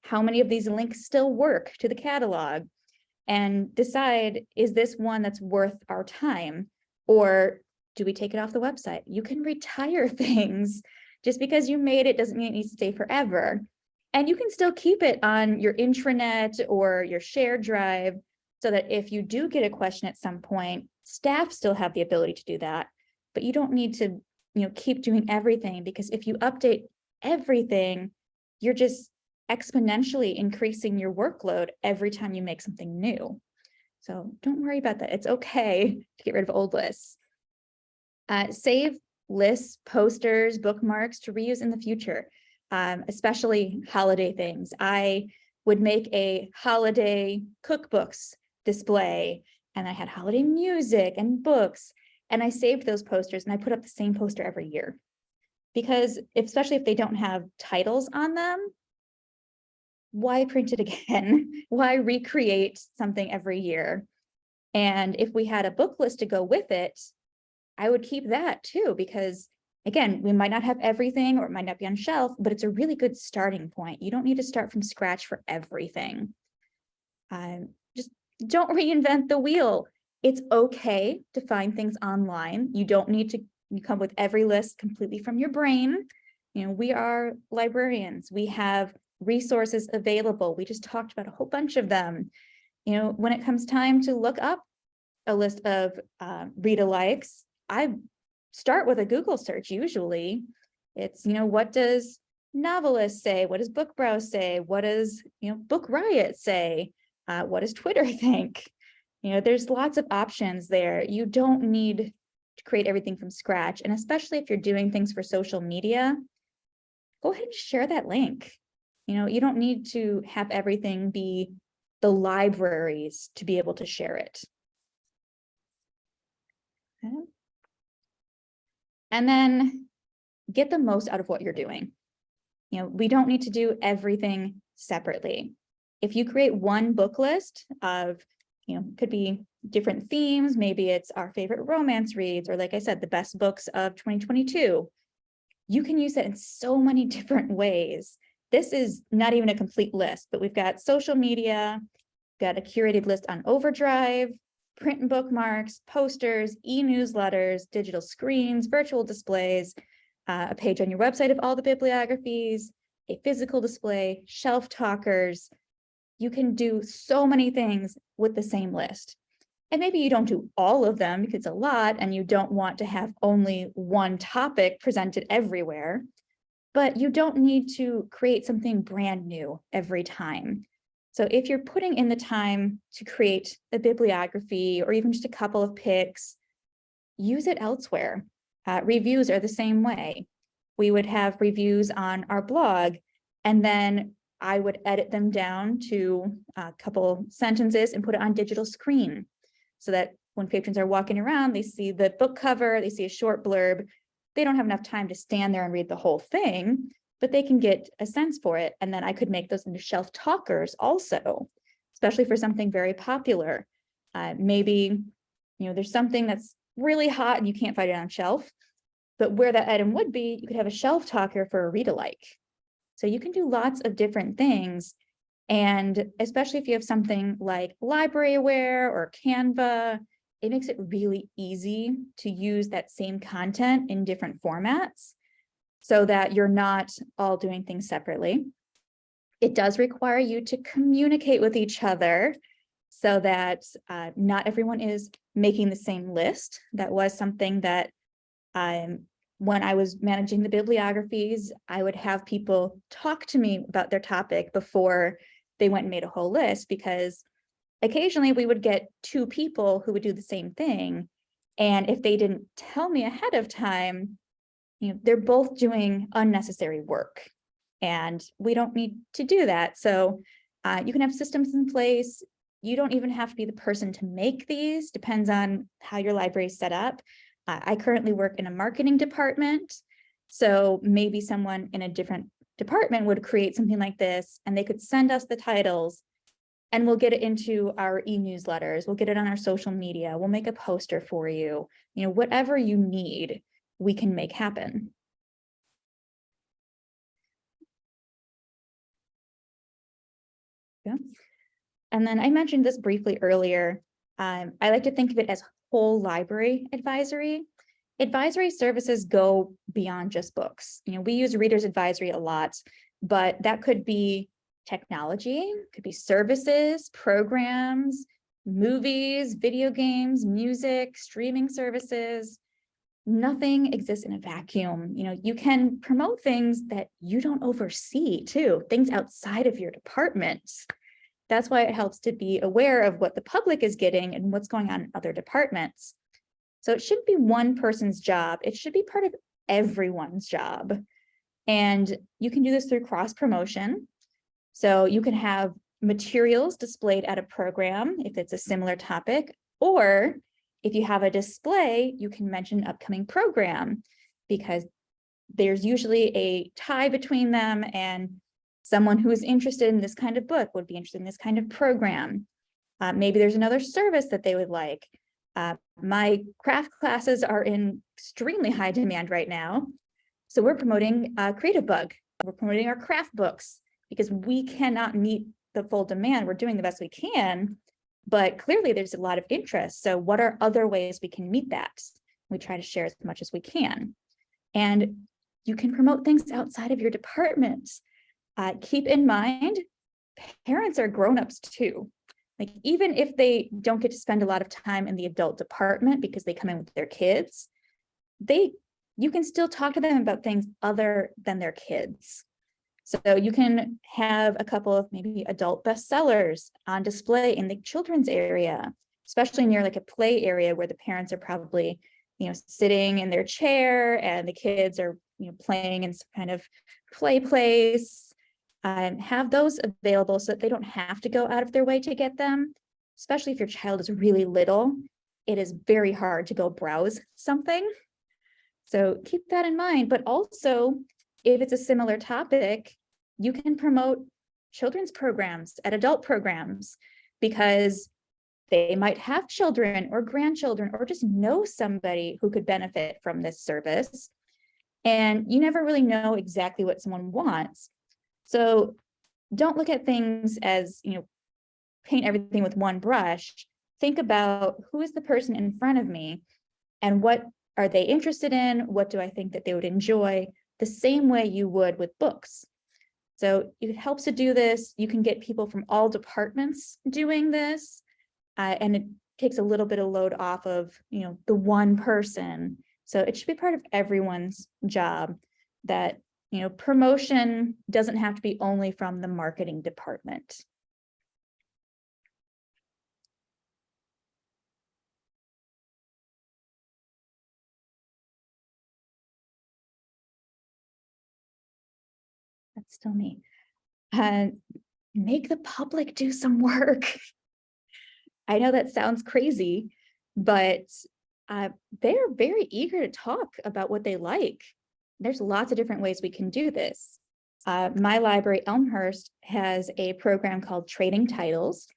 How many of these links still work to the catalog? And decide, is this one that's worth our time? Or do we take it off the website? You can retire things. Just because you made it doesn't mean it needs to stay forever. And you can still keep it on your intranet or your shared drive so that if you do get a question at some point, staff still have the ability to do that. But you don't need to, keep doing everything, because if you update everything, you're just exponentially increasing your workload every time you make something new. So don't worry about that. It's okay to get rid of old lists. Save lists, posters, bookmarks to reuse in the future, especially holiday things. I would make a holiday cookbooks display, and I had holiday music and books, and I saved those posters and I put up the same poster every year. Because especially if they don't have titles on them, why print it again? Why recreate something every year? And if we had a book list to go with it, I would keep that too, because again, we might not have everything or it might not be on shelf, but it's a really good starting point. You don't need to start from scratch for everything. Just don't reinvent the wheel. It's okay to find things online. You don't need to come with every list completely from your brain. We are librarians. We have resources available. We just talked about a whole bunch of them. When it comes time to look up a list of read-alikes, I start with a Google search usually. It's, what does Novelist say? What does Book Browse say? What does, Book Riot say? What does Twitter think? There's lots of options there. You don't need to create everything from scratch. And especially if you're doing things for social media, go ahead and share that link. You don't need to have everything be the libraries to be able to share it. Okay. And then get the most out of what you're doing. We don't need to do everything separately. If you create one book list of, could be different themes, maybe it's our favorite romance reads, or like I said, the best books of 2022. You can use it in so many different ways. This is not even a complete list, but we've got social media, got a curated list on Overdrive, print and bookmarks, posters, e-newsletters, digital screens, virtual displays, a page on your website of all the bibliographies, a physical display, shelf talkers. You can do so many things with the same list. And maybe you don't do all of them because it's a lot and you don't want to have only one topic presented everywhere, but you don't need to create something brand new every time. So if you're putting in the time to create a bibliography or even just a couple of picks, use it elsewhere. Reviews are the same way. We would have reviews on our blog, and then I would edit them down to a couple sentences and put it on digital screen so that when patrons are walking around, they see the book cover, they see a short blurb. They don't have enough time to stand there and read the whole thing, but they can get a sense for it. And then I could make those into shelf talkers also, especially for something very popular. Maybe, there's something that's really hot and you can't find it on shelf, but where that item would be, you could have a shelf talker for a read-alike. So you can do lots of different things. And especially if you have something like LibraryAware or Canva, it makes it really easy to use that same content in different formats so that you're not all doing things separately. It does require you to communicate with each other so that not everyone is making the same list. That was something that when I was managing the bibliographies, I would have people talk to me about their topic before they went and made a whole list, because occasionally we would get two people who would do the same thing. And if they didn't tell me ahead of time, they're both doing unnecessary work and we don't need to do that. So you can have systems in place. You don't even have to be the person to make these, depends on how your library is set up. I currently work in a marketing department. So maybe someone in a different department would create something like this and they could send us the titles and we'll get it into our e-newsletters. We'll get it on our social media. We'll make a poster for you. Whatever you need, we can make happen. Yeah. And then I mentioned this briefly earlier. I like to think of it as whole library advisory. Advisory services go beyond just books. We use readers advisory a lot, but that could be technology, could be services, programs, movies, video games, music, streaming services. Nothing exists in a vacuum. You can promote things that you don't oversee too, things outside of your department. That's why it helps to be aware of what the public is getting and what's going on in other departments. So it shouldn't be one person's job. It should be part of everyone's job. And you can do this through cross promotion. So you can have materials displayed at a program if it's a similar topic, or if you have a display, you can mention an upcoming program because there's usually a tie between them, and someone who is interested in this kind of book would be interested in this kind of program. Maybe there's another service that they would like. My craft classes are in extremely high demand right now. So we're promoting Creative Bug. We're promoting our craft books because we cannot meet the full demand. We're doing the best we can, but clearly there's a lot of interest. So what are other ways we can meet that? We try to share as much as we can. And you can promote things outside of your department. Keep in mind, parents are grown-ups too. Like, even if they don't get to spend a lot of time in the adult department because they come in with their kids, you can still talk to them about things other than their kids. So you can have a couple of maybe adult bestsellers on display in the children's area, especially near like a play area where the parents are probably, sitting in their chair and the kids are, playing in some kind of play place. Have those available so that they don't have to go out of their way to get them, especially if your child is really little. It is very hard to go browse something. So keep that in mind, but also if it's a similar topic, you can promote children's programs at adult programs because they might have children or grandchildren or just know somebody who could benefit from this service. And you never really know exactly what someone wants. So don't look at things as, paint everything with one brush. Think about who is the person in front of me and what are they interested in? What do I think that they would enjoy? The same way you would with books. So it helps to do this. You can get people from all departments doing this, and it takes a little bit of load off of, the one person. So it should be part of everyone's job that, promotion doesn't have to be only from the marketing department. That's still me. Make the public do some work. I know that sounds crazy, but they're very eager to talk about what they like. There's lots of different ways we can do this. My library, Elmhurst, has a program called Trading Titles.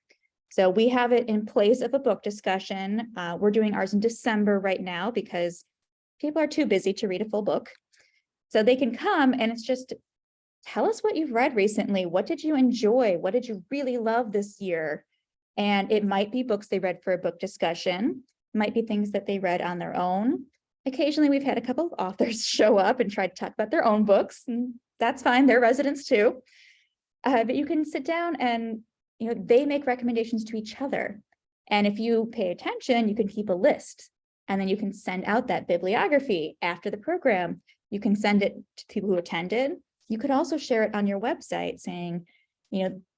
So we have it in place of a book discussion. We're doing ours in December right now because people are too busy to read a full book. So they can come and it's just, tell us what you've read recently. What did you enjoy? What did you really love this year? And it might be books they read for a book discussion, might be things that they read on their own. Occasionally, we've had a couple of authors show up and try to talk about their own books, and that's fine. They're residents too. But you can sit down and, they make recommendations to each other. And if you pay attention, you can keep a list, and then you can send out that bibliography after the program. You can send it to people who attended. You could also share it on your website saying,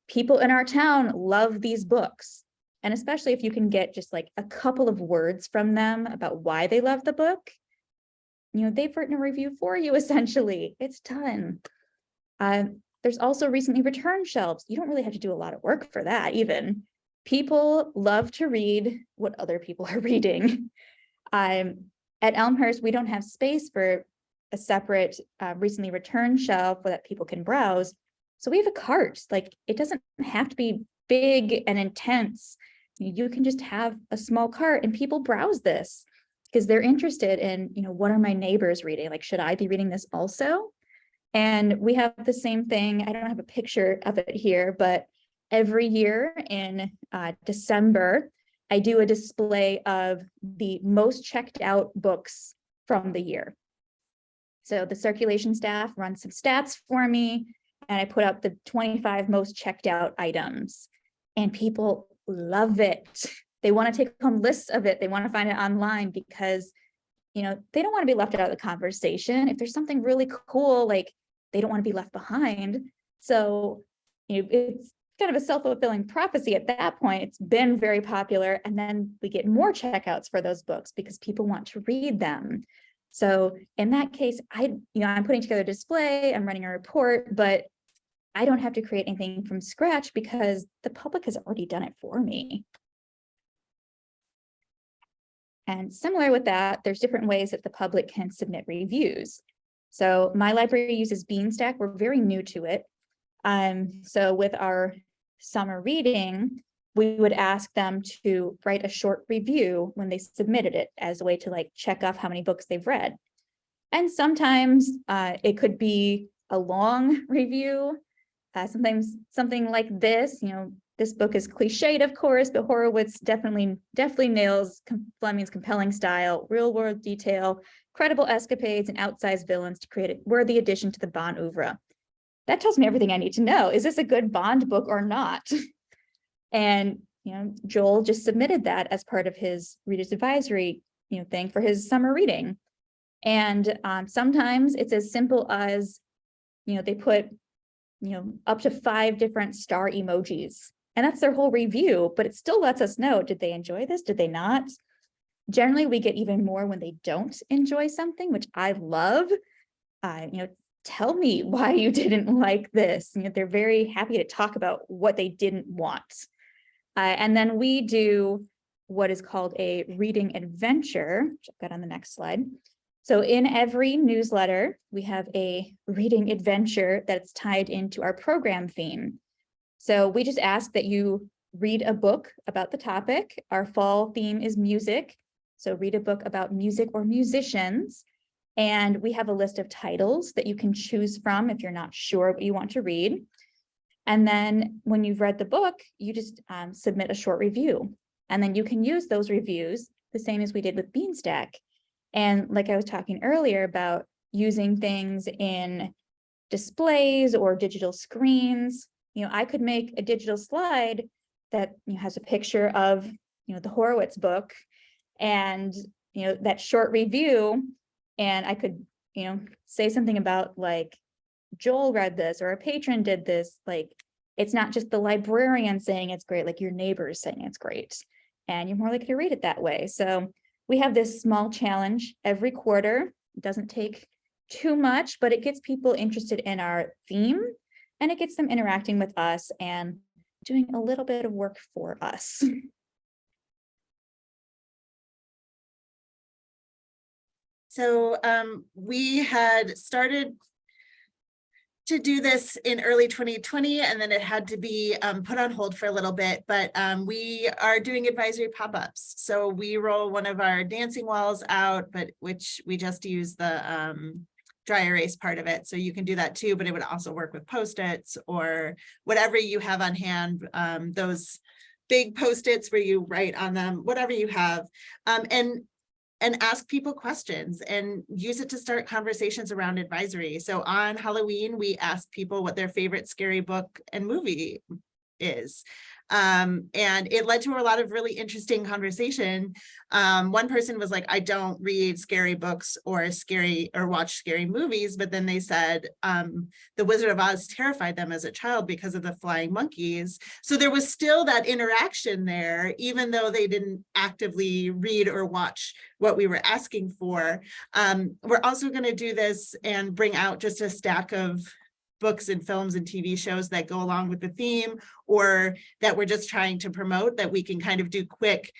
people in our town love these books. And especially if you can get just like a couple of words from them about why they love the book, they've written a review for you, essentially. It's done. There's also recently returned shelves. You don't really have to do a lot of work for that even. People love to read what other people are reading. At Elmhurst, we don't have space for a separate recently returned shelf that people can browse. So we have a cart. Like, it doesn't have to be big and intense. You can just have a small cart and people browse this because they're interested in, what are my neighbors reading? Like, should I be reading this also? And we have the same thing. I don't have a picture of it here, but every year in December, I do a display of the most checked out books from the year. So the circulation staff runs some stats for me, and I put up the 25 most checked out items, and people love it. They want to take home lists of it. They want to find it online because, you know, they don't want to be left out of the conversation. If there's something really cool, like they don't want to be left behind. So, you know, it's kind of a self-fulfilling prophecy at that point. It's been very popular. And then we get more checkouts for those books because people want to read them. So in that case, I'm putting together a display, I'm running a report, but I don't have to create anything from scratch because the public has already done it for me. And similar with that, there's different ways that the public can submit reviews. So my library uses Beanstack. We're very new to it. So with our summer reading, we would ask them to write a short review when they submitted it as a way to like check off how many books they've read. And sometimes it could be a long review. Sometimes something like this, you know, this book is cliched, of course, but Horowitz definitely nails Fleming's compelling style, real world detail, credible escapades, and outsized villains to create a worthy addition to the Bond oeuvre. That tells me everything I need to know. Is this a good Bond book or not? And, you know, Joel just submitted that as part of his reader's advisory, you know, thing for his summer reading. And sometimes it's as simple as, you know, they put, you know, up to 5 different star emojis, and that's their whole review, but it still lets us know, did they enjoy this? Did they not? Generally, we get even more when they don't enjoy something, which I love. You know, tell me why you didn't like this. You know, they're very happy to talk about what they didn't want. And then we do what is called a reading adventure, which I've got on the next slide. So in every newsletter, we have a reading adventure that's tied into our program theme. So we just ask that you read a book about the topic. Our fall theme is music. So read a book about music or musicians. And we have a list of titles that you can choose from if you're not sure what you want to read. And then when you've read the book, you just submit a short review. And then you can use those reviews the same as we did with Beanstack. And like I was talking earlier about using things in displays or digital screens, you know, I could make a digital slide that, you know, has a picture of, you know, the Horowitz book and, you know, that short review. And I could, you know, say something about like, Joel read this or a patron did this. Like, it's not just the librarian saying it's great, like your neighbors saying it's great. And you're more likely to read it that way. So we have this small challenge every quarter. It doesn't take too much, but it gets people interested in our theme and it gets them interacting with us and doing a little bit of work for us. So we had started to do this in early 2020, and then it had to be put on hold for a little bit, but we are doing advisory pop-ups. So we roll one of our dancing walls out, but which we just use the dry erase part of it. So you can do that too, but it would also work with Post-its or whatever you have on hand, those big Post-its where you write on them, whatever you have. And ask people questions and use it to start conversations around advisory. So on Halloween, we asked people what their favorite scary book and movie is. And it led to a lot of really interesting conversation. One person was like, I don't read scary books or watch scary movies, but then they said The Wizard of Oz terrified them as a child because of the flying monkeys. So there was still that interaction there, even though they didn't actively read or watch what we were asking for. We're also going to do this and bring out just a stack of books and films and TV shows that go along with the theme or that we're just trying to promote, that we can kind of do quick,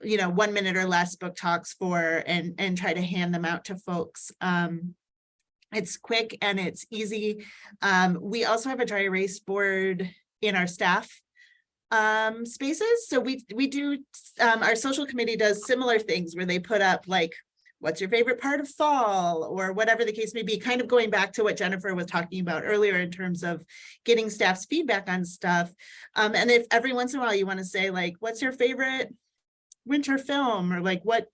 you know, 1 minute or less book talks for and try to hand them out to folks. It's quick and it's easy. We also have a dry erase board in our staff spaces. So we do, our social committee does similar things where they put up like, what's your favorite part of fall or whatever the case may be, kind of going back to what Jennifer was talking about earlier in terms of getting staff's feedback on stuff. And if every once in a while you want to say like, what's your favorite winter film, or like what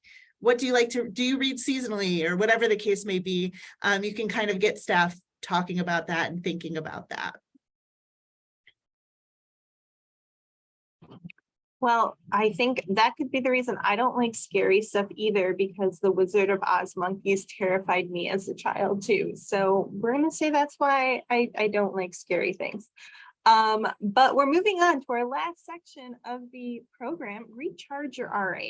what do you like to, do you read seasonally, or whatever the case may be. You can kind of get staff talking about that and thinking about that. Well, I think that could be the reason I don't like scary stuff either, because the Wizard of Oz monkeys terrified me as a child too. So we're going to say that's why I don't like scary things. But we're moving on to our last section of the program, Recharge Your RA.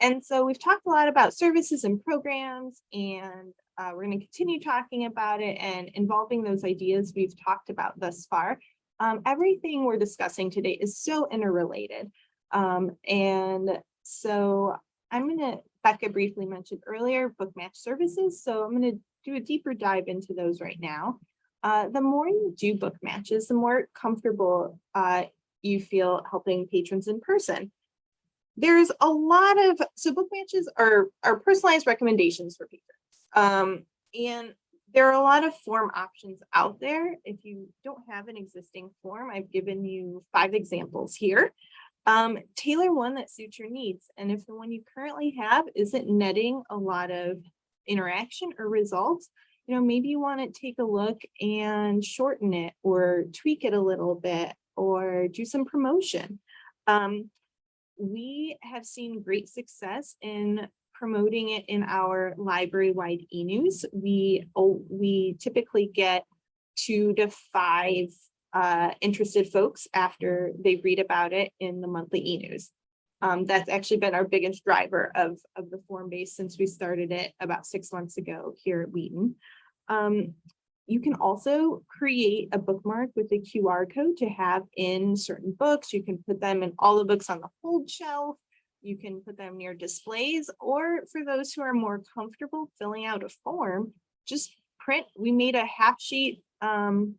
And so we've talked a lot about services and programs, and we're going to continue talking about it and involving those ideas we've talked about thus far. Everything we're discussing today is so interrelated. And so Becca briefly mentioned earlier, book match services. So I'm going to do a deeper dive into those right now. The more you do book matches, the more comfortable you feel helping patrons in person. There's a lot of, so book matches are personalized recommendations for patrons. And there are a lot of form options out there. If you don't have an existing form, I've given you 5 examples here. Tailor one that suits your needs. And if the one you currently have isn't netting a lot of interaction or results, maybe you want to take a look and shorten it or tweak it a little bit or do some promotion. We have seen great success in promoting it in our library-wide e-news. We typically get 2 to 5 interested folks after they read about it in the monthly e-news. That's actually been our biggest driver of the form base since we started it about 6 months ago here at Wheaton. You can also create a bookmark with a QR code to have in certain books. You can put them in all the books on the hold shelf. You can put them near displays, or for those who are more comfortable filling out a form, just print. We made a half sheet print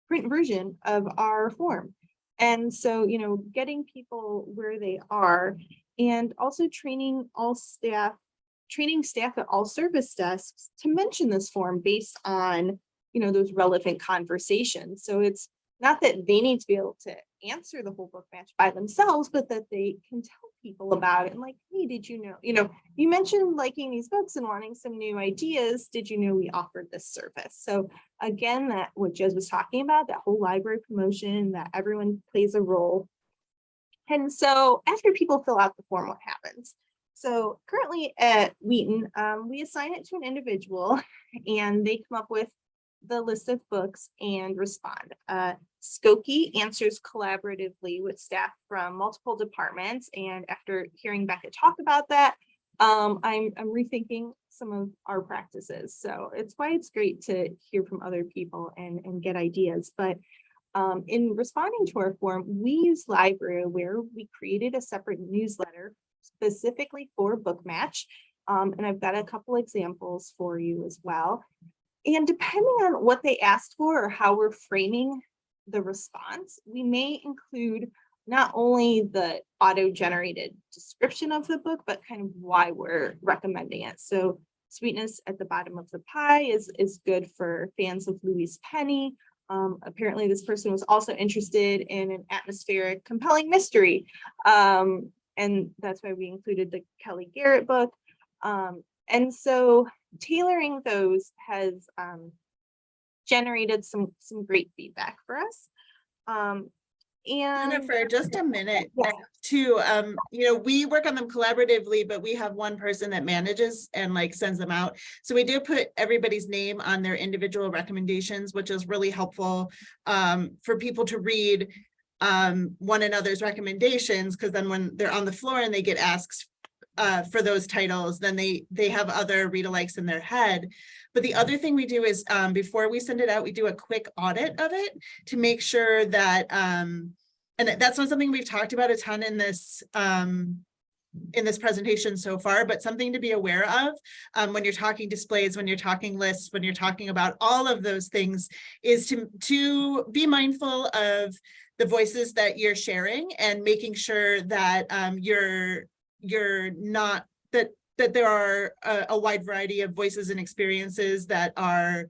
version of our form. And so, getting people where they are, and also training staff at all service desks to mention this form based on, those relevant conversations. So it's not that they need to be able to answer the whole book match by themselves, but that they can tell people about it. And like, hey, did you know, you mentioned liking these books and wanting some new ideas. Did you know we offered this service? So again, that what Jez was talking about, that whole library promotion, that everyone plays a role. And so after people fill out the form, what happens? So currently at Wheaton, we assign it to an individual and they come up with the list of books and respond. Skokie answers collaboratively with staff from multiple departments. And after hearing Becca talk about that, I'm rethinking some of our practices. So it's why it's great to hear from other people and get ideas. But in responding to our form, we use Library where we created a separate newsletter specifically for book match. And I've got a couple examples for you as well. And depending on what they asked for or how we're framing the response, we may include not only the auto-generated description of the book, but kind of why we're recommending it. So Sweetness at the Bottom of the Pie is good for fans of Louise Penny. Apparently this person was also interested in an atmospheric, compelling mystery. And that's why we included the Kelly Garrett book. And so tailoring those has generated some great feedback for us. And Jennifer, just a minute yeah. to, we work on them collaboratively, but we have one person that manages and sends them out. So we do put everybody's name on their individual recommendations, which is really helpful for people to read one another's recommendations, because then when they're on the floor and they get asked for those titles, then they have other read-alikes in their head. But the other thing we do is before we send it out, we do a quick audit of it to make sure that, and that's not something we've talked about a ton in this presentation so far, but something to be aware of when you're talking displays, when you're talking lists, when you're talking about all of those things, is to be mindful of the voices that you're sharing and making sure that you're not, that there are a wide variety of voices and experiences that are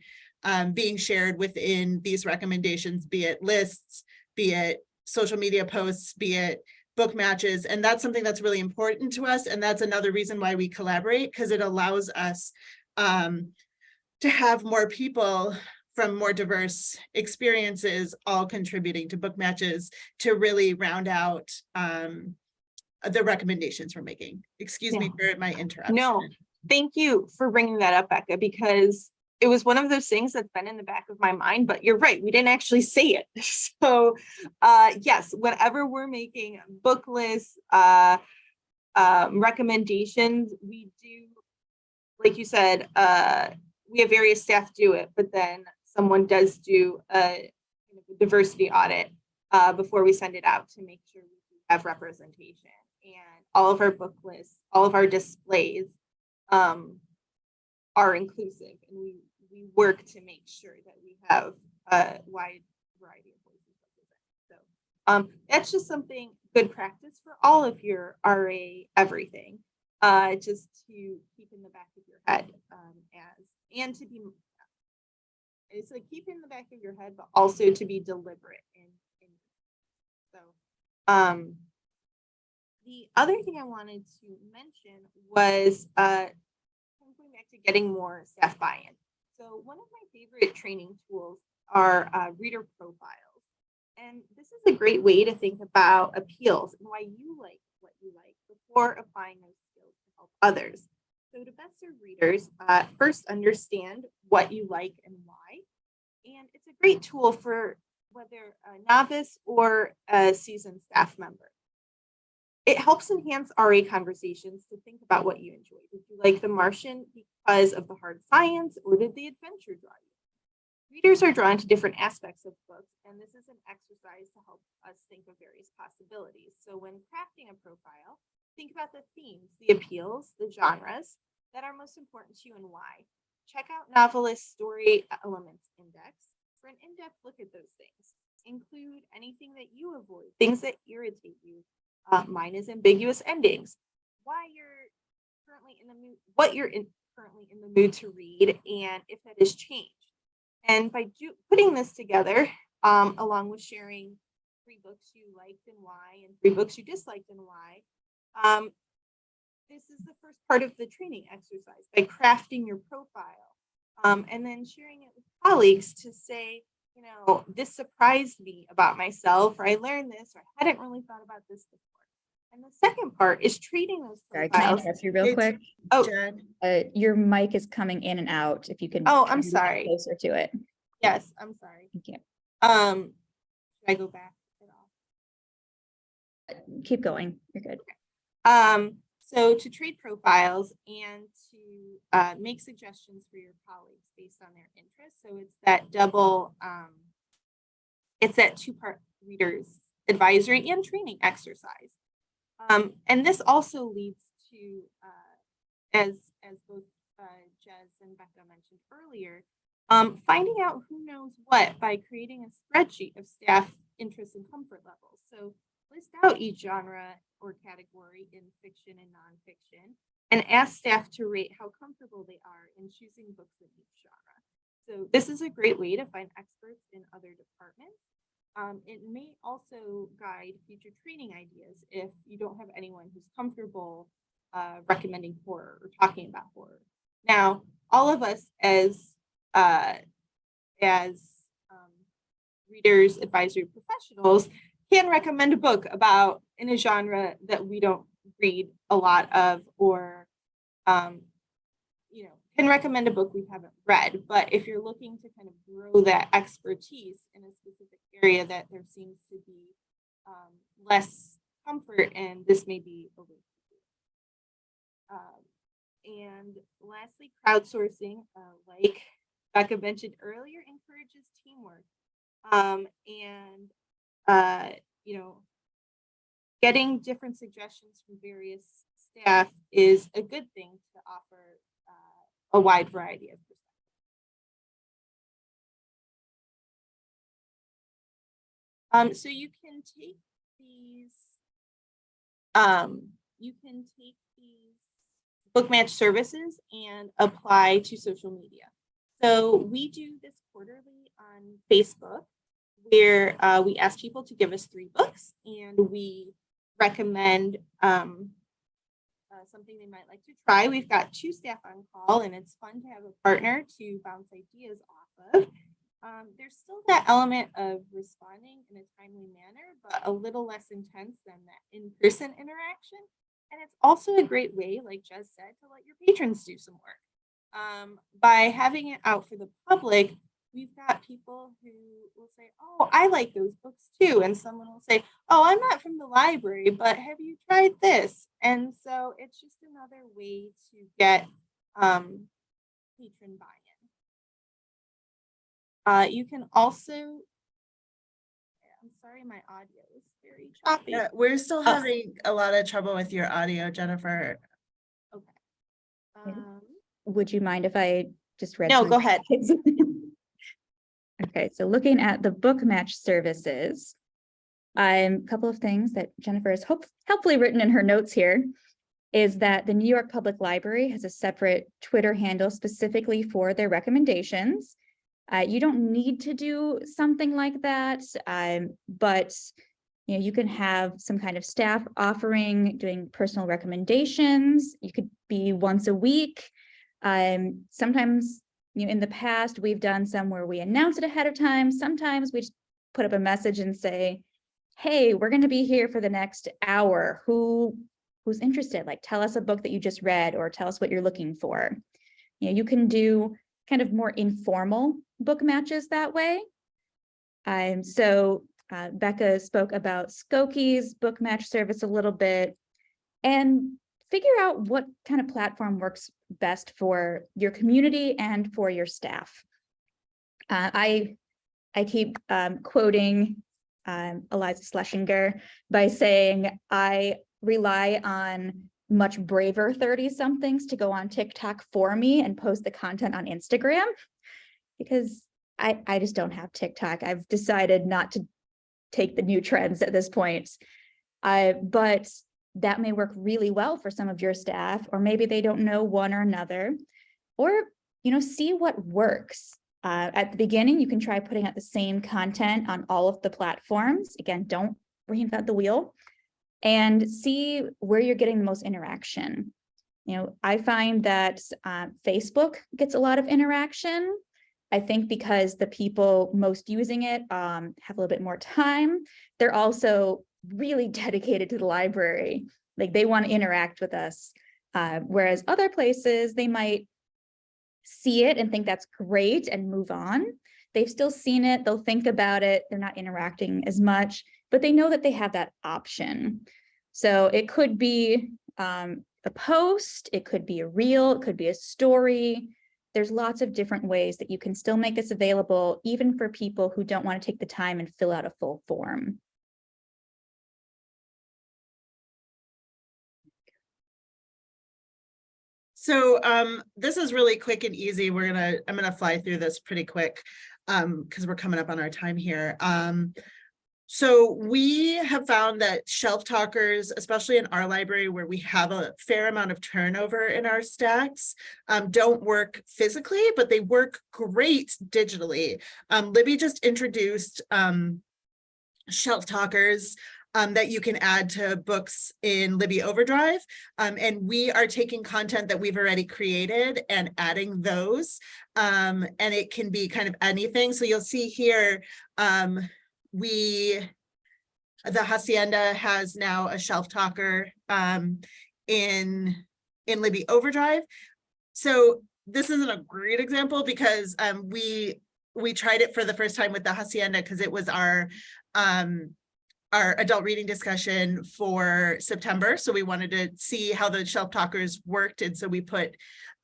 being shared within these recommendations, be it lists, be it social media posts, be it book matches. And that's something that's really important to us. And that's another reason why we collaborate, because it allows us to have more people from more diverse experiences all contributing to book matches to really round out the recommendations we're making. Excuse me for my interruption. No, thank you for bringing that up, Becca, because it was one of those things that's been in the back of my mind, but you're right, we didn't actually say it. So yes, whenever we're making book lists, recommendations, we do, like you said, we have various staff do it, but then someone does do a diversity audit before we send it out to make sure we have representation. And all of our book lists, all of our displays are inclusive, and we work to make sure that we have a wide variety of voices represented. So that's just something good practice for all of your RA everything, just to keep in the back of your head it's like keep in the back of your head, but also to be deliberate so the other thing I wanted to mention was going back to getting more staff buy-in. So one of my favorite training tools are reader profiles. And this is a great way to think about appeals and why you like what you like before applying those skills to help others. So to best serve readers, first understand what you like and why. And it's a great tool for whether a novice or a seasoned staff member. It helps enhance RA conversations to think about what you enjoy. Did you like The Martian because of the hard science, or did the adventure draw you? Readers are drawn to different aspects of books, and this is an exercise to help us think of various possibilities. So when crafting a profile, think about the themes, the appeals, the genres that are most important to you and why. Check out Novelist Story Elements Index for an in-depth look at those things. Include anything that you avoid, things that irritate you. Mine is ambiguous endings. Why you're currently in the mood, what you're currently in the mood to read, and if that has changed. And by putting this together, along with sharing 3 books you liked and why, and 3 books you disliked and why, this is the first part of the training exercise by crafting your profile, and then sharing it with colleagues to say, you know, this surprised me about myself, or I learned this, or I hadn't really thought about this before. And the second part is treating those Sorry, can I profiles. interrupt you real quick? Oh, Jen. Your mic is coming in and out. If you can. Oh, I'm get sorry. Closer to it. Yes, I'm sorry. Thank you. Should I go back at all? Keep going. You're good. So to trade profiles and to make suggestions for your colleagues based on their interests. So it's that double, it's that 2-part readers advisory and training exercise. And this also leads to, as both Jez and Becca mentioned earlier, finding out who knows what by creating a spreadsheet of staff interests and comfort levels. So list out each genre or category in fiction and nonfiction, and ask staff to rate how comfortable they are in choosing books in each genre. So this is a great way to find experts in other departments. It may also guide future training ideas if you don't have anyone who's comfortable recommending horror or talking about horror. Now, all of us as readers, advisory professionals can recommend a book about in a genre that we don't read a lot of, or can recommend a book we haven't read. But if you're looking to kind of grow that expertise in a specific area that there seems to be less comfort in, this may be a way to do it. And lastly, crowdsourcing, like Becca mentioned earlier, encourages teamwork. Getting different suggestions from various staff is a good thing to offer a wide variety of perspectives. So you can take these book match services and apply to social media. So we do this quarterly on Facebook, where we ask people to give us 3 books, and we recommend something they might like to try. We've got 2 staff on call, and it's fun to have a partner to bounce ideas off of. There's still that element of responding in a timely manner, but a little less intense than that in-person interaction. And it's also a great way, like Jez said, to let your patrons do some work. By having it out for the public, we've got people who will say, oh, I like those books too. And someone will say, oh, I'm not from the library, but have you tried this? And so it's just another way to get patron buy-in. You can also, I'm sorry, my audio is very choppy. Yeah, we're still having a lot of trouble with your audio, Jennifer. Okay. Would you mind if I just read? No, some go ahead. Okay, so looking at the book match services, a couple of things that Jennifer has helpfully written in her notes here is that the New York Public Library has a separate Twitter handle specifically for their recommendations. You don't need to do something like that, but you can have some kind of staff offering, doing personal recommendations. You could be once a week. Sometimes, in the past, we've done some where we announce it ahead of time. Sometimes we just put up a message and say, hey, we're going to be here for the next hour. Who's interested? Like, tell us a book that you just read or tell us what you're looking for. You can do kind of more informal book matches that way. So Becca spoke about Skokie's book match service a little bit, and figure out what kind of platform works best for your community and for your staff. I keep quoting Eliza Schlesinger by saying, I rely on much braver 30-somethings to go on TikTok for me and post the content on Instagram, because I just don't have TikTok. I've decided not to take the new trends at this point. But that may work really well for some of your staff, or maybe they don't know one or another, or, see what works. At the beginning, you can try putting out the same content on all of the platforms. Again, don't reinvent the wheel, and see where you're getting the most interaction. I find that Facebook gets a lot of interaction. I think because the people most using it have a little bit more time. They're also really dedicated to the library. Like, they want to interact with us. Whereas other places, they might see it and think that's great and move on. They've still seen it. They'll think about it. They're not interacting as much, but they know that they have that option. So it could be a post, it could be a reel, it could be a story. There's lots of different ways that you can still make this available, even for people who don't want to take the time and fill out a full form. So this is really quick and easy. I'm gonna fly through this pretty quick because we're coming up on our time here. So we have found that shelf talkers, especially in our library where we have a fair amount of turnover in our stacks, don't work physically, but they work great digitally. Libby just introduced shelf talkers that you can add to books in Libby Overdrive. And we are taking content that we've already created and adding those. And it can be kind of anything. So you'll see here, the Hacienda has now a shelf talker in Libby Overdrive. So this isn't a great example because we tried it for the first time with the Hacienda because it was our adult reading discussion for September. So we wanted to see how the shelf talkers worked. And so we put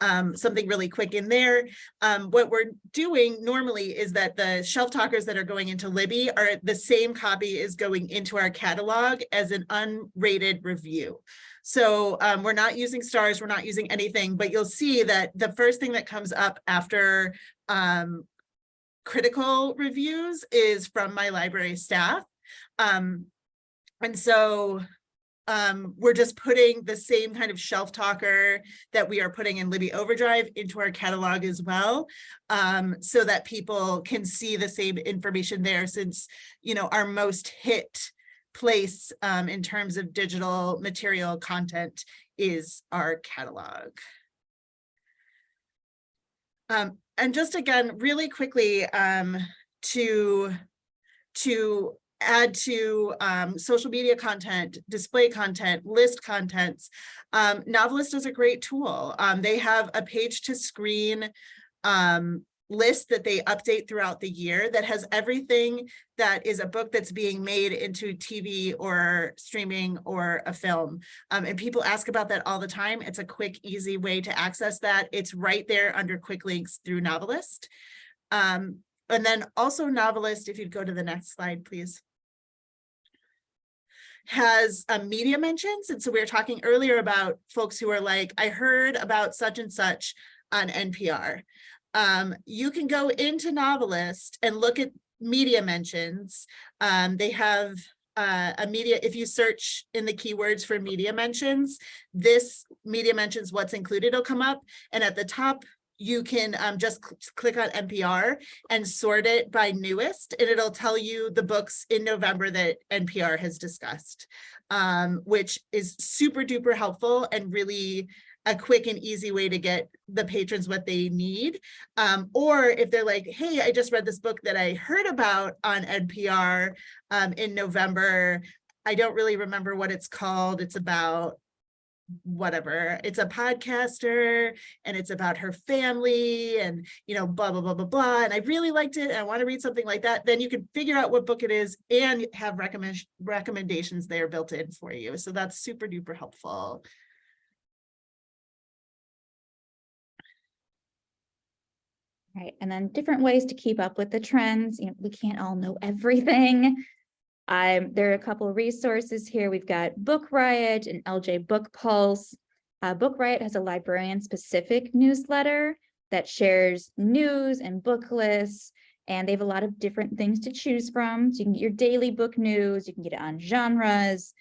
something really quick in there. What we're doing normally is that the shelf talkers that are going into Libby are the same copy is going into our catalog as an unrated review. So we're not using stars, we're not using anything, but you'll see that the first thing that comes up after critical reviews is from my library staff. And so we're just putting the same kind of shelf talker that we are putting in Libby Overdrive into our catalog as well, so that people can see the same information there, since our most hit place in terms of digital material content is our catalog. And just again, really quickly, to add to social media content, display content, list contents, Novelist is a great tool. They have a page to screen list that they update throughout the year that has everything that is a book that's being made into TV or streaming or a film. And people ask about that all the time. It's a quick, easy way to access that. It's right there under quick links through Novelist. And then also Novelist, if you'd go to the next slide, please, has media mentions. And so we were talking earlier about folks who are like, I heard about such and such on NPR. You can go into Novelist and look at media mentions. They have a media, if you search in the keywords for media mentions, this media mentions what's included will come up. And at the top, you can just click on NPR and sort it by newest, and it'll tell you the books in November that NPR has discussed, which is super duper helpful and really a quick and easy way to get the patrons what they need. Or if they're like, hey, I just read this book that I heard about on NPR in November. I don't really remember what it's called. It's about whatever. It's a podcaster and it's about her family and, you know, blah, blah, blah, blah, blah. And I really liked it and I want to read something like that. Then you can figure out what book it is and have recommendations there built in for you. So that's super duper helpful. Right, and then different ways to keep up with the trends. You know, we can't all know everything. There are a couple of resources here. We've got Book Riot and LJ Book Pulse. Book Riot has a librarian-specific newsletter that shares news and book lists, and they have a lot of different things to choose from. So you can get your daily book news, you can get it on genres.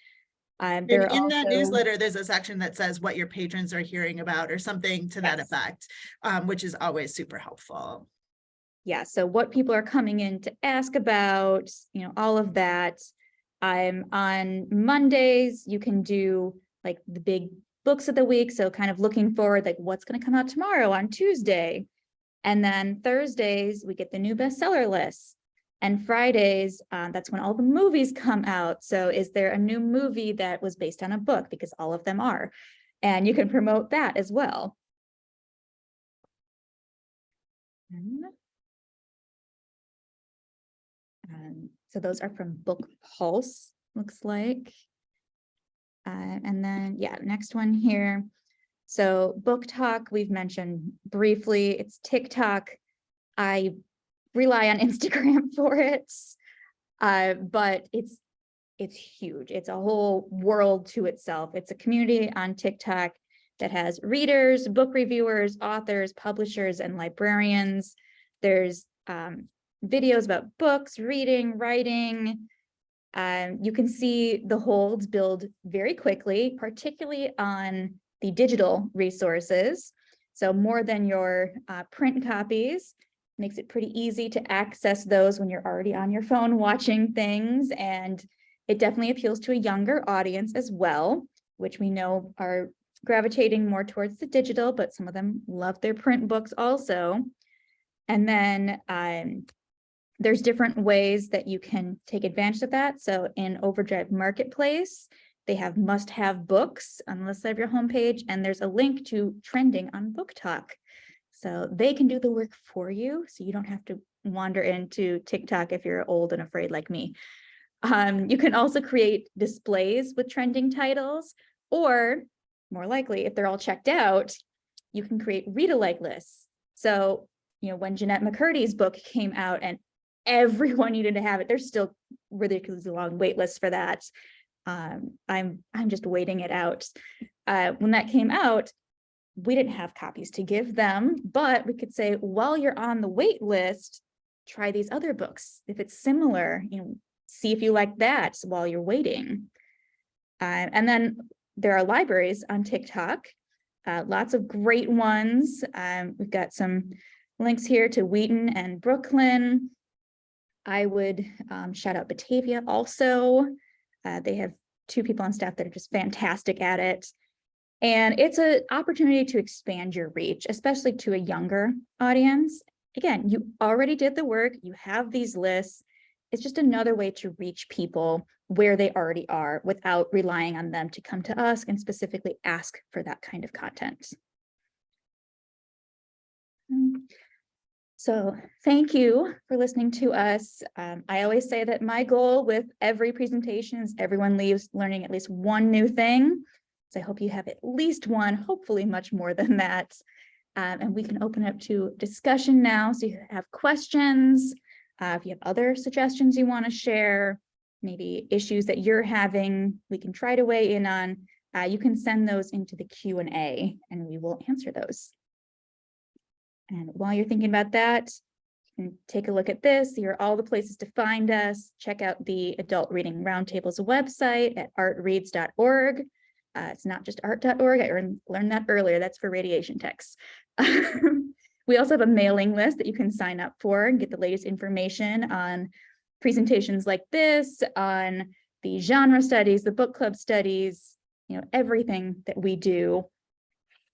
And in that newsletter, there's a section that says what your patrons are hearing about or something to that effect, which is always super helpful. Yeah, so what people are coming in to ask about, you know, all of that. On Mondays, you can do like the big books of the week. So kind of looking forward, like what's going to come out tomorrow on Tuesday. And then Thursdays, we get the new bestseller list. And Fridays, that's when all the movies come out. So is there a new movie that was based on a book? Because all of them are. And you can promote that as well. So those are from Book Pulse, looks like. And then, yeah, next one here. So Book Talk, we've mentioned briefly, it's TikTok. I rely on Instagram for it, but it's huge. It's a whole world to itself. It's a community on TikTok that has readers, book reviewers, authors, publishers, and librarians. There's videos about books, reading, writing. You can see the holds build very quickly, particularly on the digital resources. So more than your print copies. Makes it pretty easy to access those when you're already on your phone watching things. And it definitely appeals to a younger audience as well, which we know are gravitating more towards the digital, but some of them love their print books also. And then there's different ways that you can take advantage of that. So in Overdrive Marketplace, they have must-have books on the left side of your homepage, and there's a link to trending on Book Talk. So they can do the work for you, so you don't have to wander into TikTok if you're old and afraid like me. You can also create displays with trending titles, or more likely, if they're all checked out, you can create read-alike lists. So, you know, when Jeanette McCurdy's book came out and everyone needed to have it, there's still ridiculously long wait lists for that. I'm just waiting it out. When that came out, we didn't have copies to give them, but we could say, while you're on the wait list, try these other books. If it's similar, you know, see if you like that while you're waiting. And then there are libraries on TikTok, lots of great ones. We've got some links here to Wheaton and Brooklyn. I would shout out Batavia also. They have 2 people on staff that are just fantastic at it. And it's an opportunity to expand your reach, especially to a younger audience. Again, you already did the work, you have these lists. It's just another way to reach people where they already are without relying on them to come to us and specifically ask for that kind of content. So thank you for listening to us. I always say that my goal with every presentation is everyone leaves learning at least one new thing. So I hope you have at least one, hopefully much more than that. And we can open up to discussion now. So if you have questions, if you have other suggestions you want to share, maybe issues that you're having, we can try to weigh in on. You can send those into the Q&A and we will answer those. And while you're thinking about that, you can take a look at this. Here are all the places to find us. Check out the Adult Reading Roundtable's website at artreads.org. It's not just art.org. I learned that earlier. That's for radiation techs. We also have a mailing list that you can sign up for and get the latest information on presentations like this, on the genre studies, the book club studies, everything that we do.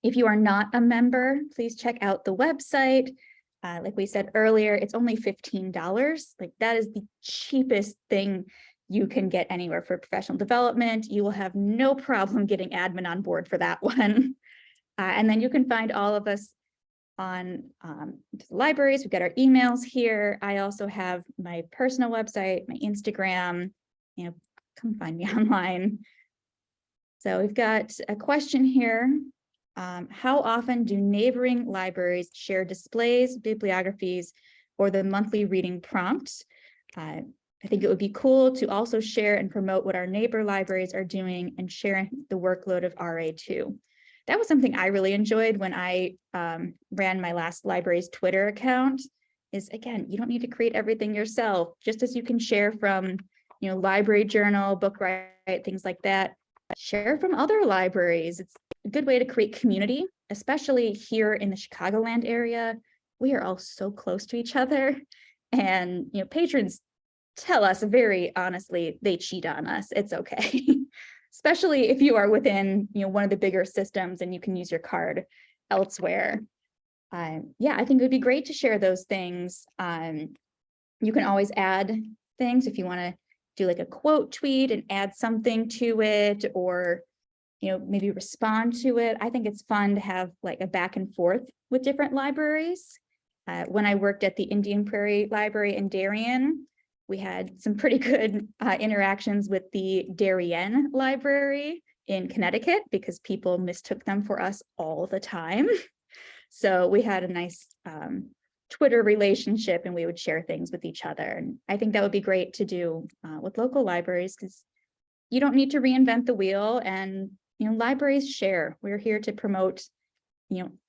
If you are not a member, please check out the website. Like we said earlier, it's only $15. Like that is the cheapest thing you can get anywhere for professional development. You will have no problem getting admin on board for that one. And then you can find all of us on libraries. We've got our emails here. I also have my personal website, my Instagram, come find me online. So we've got a question here. How often do neighboring libraries share displays, bibliographies, or the monthly reading prompt? I think it would be cool to also share and promote what our neighbor libraries are doing and sharing the workload of RA2. That was something I really enjoyed when I ran my last library's Twitter account. Is again, you don't need to create everything yourself, just as you can share from, library journal, book riot, things like that. Share from other libraries. It's a good way to create community, especially here in the Chicagoland area. We are all so close to each other, and patrons tell us very honestly they cheat on us. It's okay. Especially if you are within one of the bigger systems and you can use your card elsewhere. Yeah, I think it would be great to share those things. You can always add things if you want to do like a quote tweet and add something to it, or maybe respond to it. I think it's fun to have like a back and forth with different libraries. When I worked at the Indian Prairie Library in Darien, we had some pretty good interactions with the Darien Library in Connecticut because people mistook them for us all the time. So we had a nice Twitter relationship and we would share things with each other. And I think that would be great to do with local libraries because you don't need to reinvent the wheel, and libraries share. We're here to promote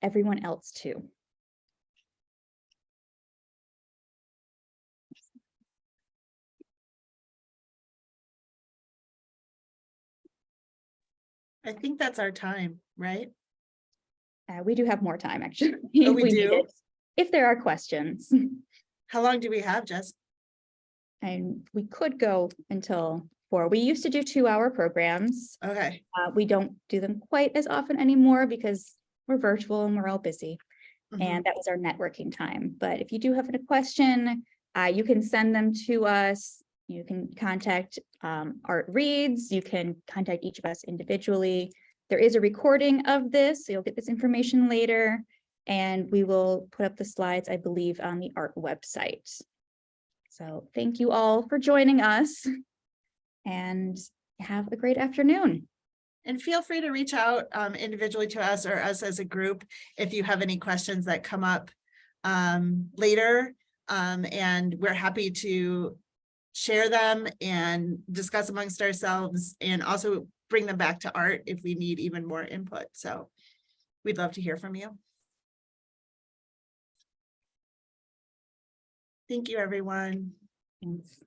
everyone else too. I think that's our time, right? We do have more time actually. Oh, if we need do? it, if there are questions. How long do we have, Jess? And we could go until 4. We used to do 2-hour programs. Okay. We don't do them quite as often anymore because we're virtual and we're all busy. And that was our networking time. But if you do have a question, you can send them to us. You can contact Art Reads. You can contact each of us individually. There is a recording of this, so you'll get this information later. And we will put up the slides, I believe, on the Art website. So thank you all for joining us and have a great afternoon. And feel free to reach out individually to us or us as a group if you have any questions that come up later. And we're happy to share them and discuss amongst ourselves and also bring them back to Art if we need even more input. So we'd love to hear from you. Thank you, everyone. Thanks.